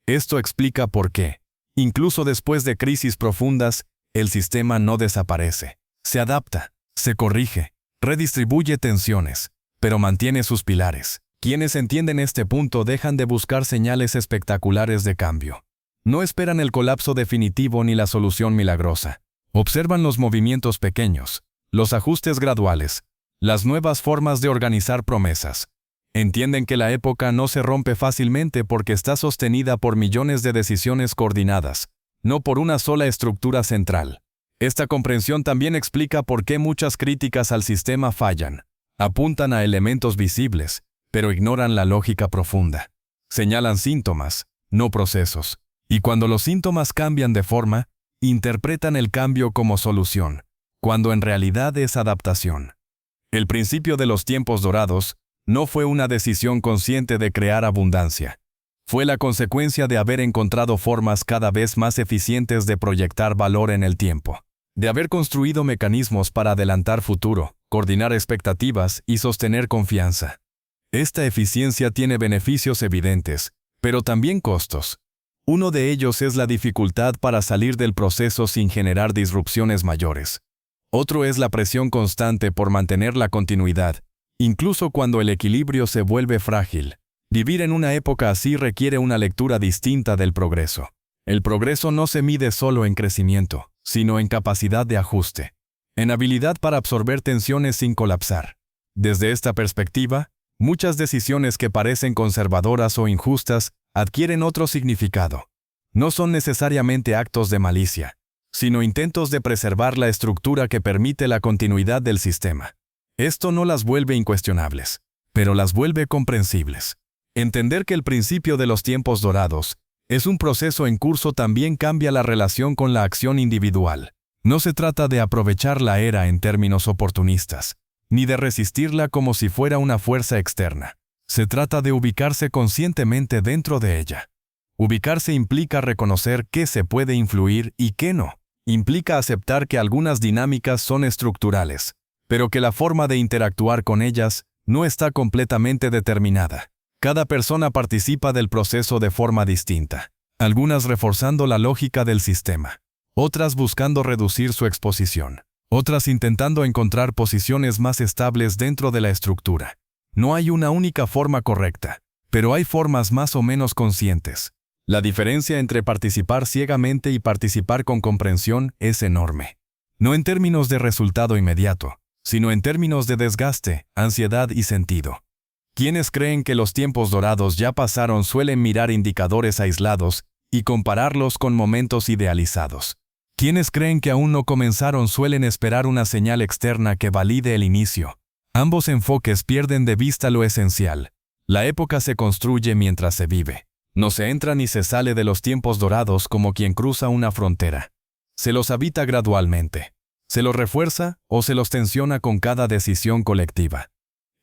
Esto explica por qué, incluso después de crisis profundas, el sistema no desaparece. Se adapta, se corrige, redistribuye tensiones, pero mantiene sus pilares. Quienes entienden este punto dejan de buscar señales espectaculares de cambio. No esperan el colapso definitivo ni la solución milagrosa. Observan los movimientos pequeños, los ajustes graduales, las nuevas formas de organizar promesas. Entienden que la época no se rompe fácilmente porque está sostenida por millones de decisiones coordinadas, no por una sola estructura central. Esta comprensión también explica por qué muchas críticas al sistema fallan. Apuntan a elementos visibles, pero ignoran la lógica profunda. Señalan síntomas, no procesos. Y cuando los síntomas cambian de forma, interpretan el cambio como solución, cuando en realidad es adaptación. El principio de los tiempos dorados no fue una decisión consciente de crear abundancia. Fue la consecuencia de haber encontrado formas cada vez más eficientes de proyectar valor en el tiempo, de haber construido mecanismos para adelantar futuro, coordinar expectativas y sostener confianza. Esta eficiencia tiene beneficios evidentes, pero también costos. Uno de ellos es la dificultad para salir del proceso sin generar disrupciones mayores. Otro es la presión constante por mantener la continuidad, incluso cuando el equilibrio se vuelve frágil. Vivir en una época así requiere una lectura distinta del progreso. El progreso no se mide solo en crecimiento, sino en capacidad de ajuste, en habilidad para absorber tensiones sin colapsar. Desde esta perspectiva, muchas decisiones que parecen conservadoras o injustas adquieren otro significado. No son necesariamente actos de malicia, sino intentos de preservar la estructura que permite la continuidad del sistema. Esto no las vuelve incuestionables, pero las vuelve comprensibles. Entender que el principio de los tiempos dorados es un proceso en curso también cambia la relación con la acción individual. No se trata de aprovechar la era en términos oportunistas, ni de resistirla como si fuera una fuerza externa. Se trata de ubicarse conscientemente dentro de ella. Ubicarse implica reconocer qué se puede influir y qué no. Implica aceptar que algunas dinámicas son estructurales, pero que la forma de interactuar con ellas no está completamente determinada. Cada persona participa del proceso de forma distinta, algunas reforzando la lógica del sistema, otras buscando reducir su exposición, otras intentando encontrar posiciones más estables dentro de la estructura. No hay una única forma correcta, pero hay formas más o menos conscientes. La diferencia entre participar ciegamente y participar con comprensión es enorme. No en términos de resultado inmediato, sino en términos de desgaste, ansiedad y sentido. Quienes creen que los tiempos dorados ya pasaron suelen mirar indicadores aislados y compararlos con momentos idealizados. Quienes creen que aún no comenzaron suelen esperar una señal externa que valide el inicio. Ambos enfoques pierden de vista lo esencial. La época se construye mientras se vive. No se entra ni se sale de los tiempos dorados como quien cruza una frontera. Se los habita gradualmente. Se los refuerza o se los tensiona con cada decisión colectiva.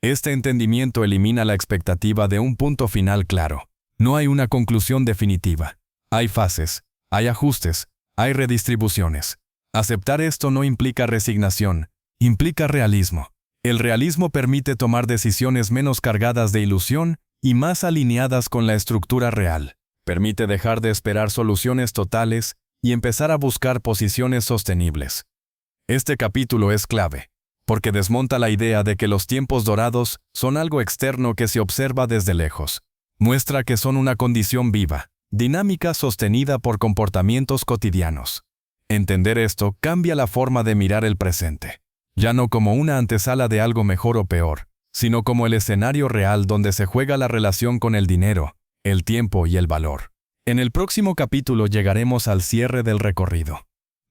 Este entendimiento elimina la expectativa de un punto final claro. No hay una conclusión definitiva. Hay fases, hay ajustes, hay redistribuciones. Aceptar esto no implica resignación, implica realismo. El realismo permite tomar decisiones menos cargadas de ilusión y más alineadas con la estructura real. Permite dejar de esperar soluciones totales y empezar a buscar posiciones sostenibles. Este capítulo es clave, porque desmonta la idea de que los tiempos dorados son algo externo que se observa desde lejos. Muestra que son una condición viva, dinámica sostenida por comportamientos cotidianos. Entender esto cambia la forma de mirar el presente, ya no como una antesala de algo mejor o peor, sino como el escenario real donde se juega la relación con el dinero, el tiempo y el valor. En el próximo capítulo llegaremos al cierre del recorrido.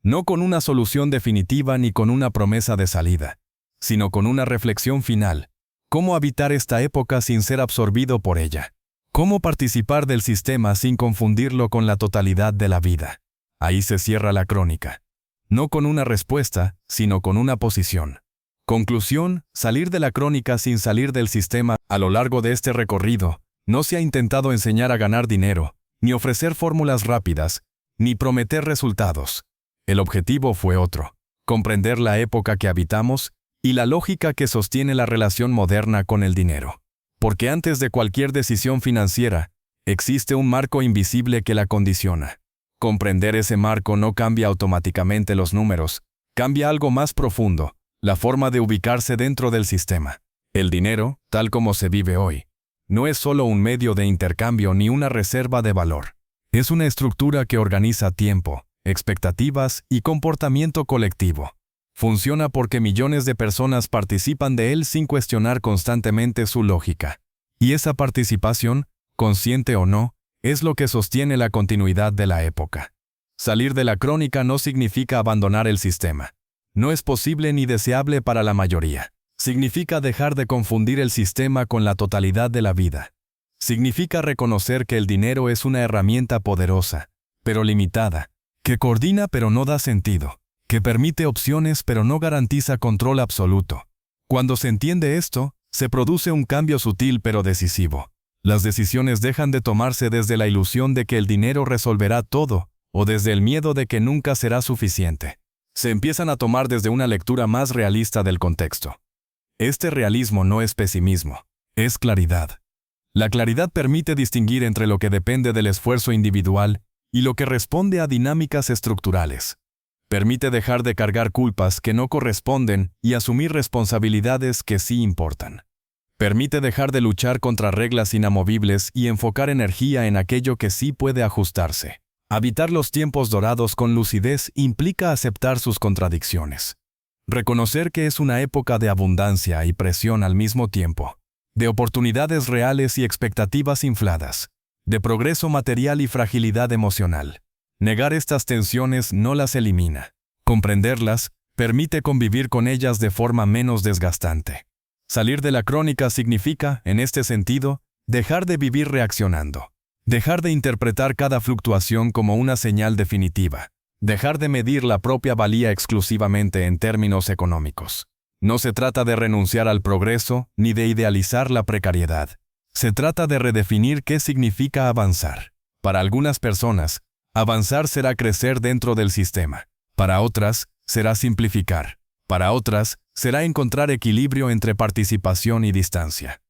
No con una solución definitiva ni con una promesa de salida, sino con una reflexión final. Cómo habitar esta época sin ser absorbido por ella. Cómo participar del sistema sin confundirlo con la totalidad de la vida. Ahí se cierra la crónica. No con una respuesta, sino con una posición. Conclusión: salir de la crónica sin salir del sistema. A lo largo de este recorrido, no se ha intentado enseñar a ganar dinero, ni ofrecer fórmulas rápidas, ni prometer resultados. El objetivo fue otro: comprender la época que habitamos y la lógica que sostiene la relación moderna con el dinero. Porque antes de cualquier decisión financiera, existe un marco invisible que la condiciona. Comprender ese marco no cambia automáticamente los números, cambia algo más profundo, la forma de ubicarse dentro del sistema. El dinero, tal como se vive hoy, no es solo un medio de intercambio ni una reserva de valor. Es una estructura que organiza tiempo, expectativas y comportamiento colectivo. Funciona porque millones de personas participan de él sin cuestionar constantemente su lógica. Y esa participación, consciente o no, es lo que sostiene la continuidad de la época. Salir de la crónica no significa abandonar el sistema. No es posible ni deseable para la mayoría. Significa dejar de confundir el sistema con la totalidad de la vida. Significa reconocer que el dinero es una herramienta poderosa, pero limitada, que coordina pero no da sentido, que permite opciones pero no garantiza control absoluto. Cuando se entiende esto, se produce un cambio sutil pero decisivo. Las decisiones dejan de tomarse desde la ilusión de que el dinero resolverá todo, o desde el miedo de que nunca será suficiente. Se empiezan a tomar desde una lectura más realista del contexto. Este realismo no es pesimismo, es claridad. La claridad permite distinguir entre lo que depende del esfuerzo individual y lo que responde a dinámicas estructurales. Permite dejar de cargar culpas que no corresponden y asumir responsabilidades que sí importan. Permite dejar de luchar contra reglas inamovibles y enfocar energía en aquello que sí puede ajustarse. Habitar los tiempos dorados con lucidez implica aceptar sus contradicciones. Reconocer que es una época de abundancia y presión al mismo tiempo, de oportunidades reales y expectativas infladas, de progreso material y fragilidad emocional. Negar estas tensiones no las elimina. Comprenderlas permite convivir con ellas de forma menos desgastante. Salir de la crónica significa, en este sentido, dejar de vivir reaccionando. Dejar de interpretar cada fluctuación como una señal definitiva. Dejar de medir la propia valía exclusivamente en términos económicos. No se trata de renunciar al progreso ni de idealizar la precariedad. Se trata de redefinir qué significa avanzar. Para algunas personas, avanzar será crecer dentro del sistema. Para otras, será simplificar. Para otras, será encontrar equilibrio entre participación y distancia.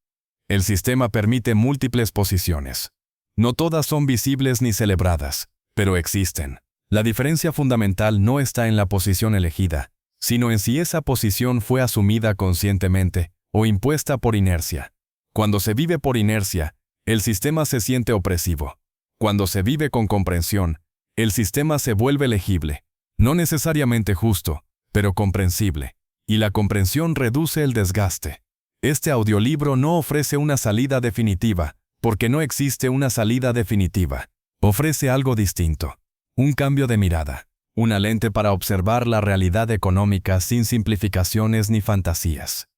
El sistema permite múltiples posiciones. No todas son visibles ni celebradas, pero existen. La diferencia fundamental no está en la posición elegida, sino en si esa posición fue asumida conscientemente o impuesta por inercia. Cuando se vive por inercia, el sistema se siente opresivo. Cuando se vive con comprensión, el sistema se vuelve legible, no necesariamente justo, pero comprensible, y la comprensión reduce el desgaste. Este audiolibro no ofrece una salida definitiva, porque no existe una salida definitiva. Ofrece algo distinto, un cambio de mirada, una lente para observar la realidad económica sin simplificaciones ni fantasías.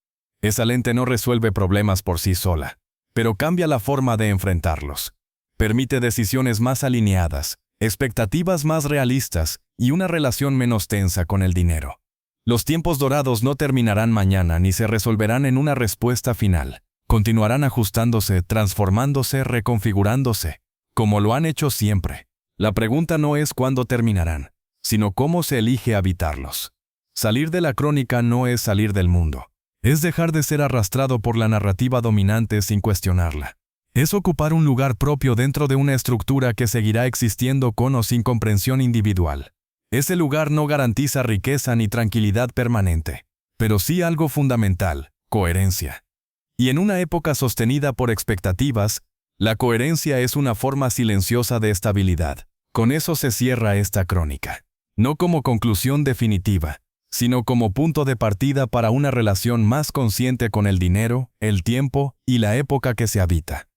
Esa lente no resuelve problemas por sí sola, pero cambia la forma de enfrentarlos. Permite decisiones más alineadas, expectativas más realistas y una relación menos tensa con el dinero. Los tiempos dorados no terminarán mañana ni se resolverán en una respuesta final. Continuarán ajustándose, transformándose, reconfigurándose, como lo han hecho siempre. La pregunta no es cuándo terminarán, sino cómo se elige habitarlos. Salir de la crónica no es salir del mundo. Es dejar de ser arrastrado por la narrativa dominante sin cuestionarla. Es ocupar un lugar propio dentro de una estructura que seguirá existiendo con o sin comprensión individual. Ese lugar no garantiza riqueza ni tranquilidad permanente, pero sí algo fundamental: coherencia. Y en una época sostenida por expectativas, la coherencia es una forma silenciosa de estabilidad. Con eso se cierra esta crónica. no como conclusión definitiva, sino como punto de partida para una relación más consciente con el dinero, el tiempo y la época que se habita.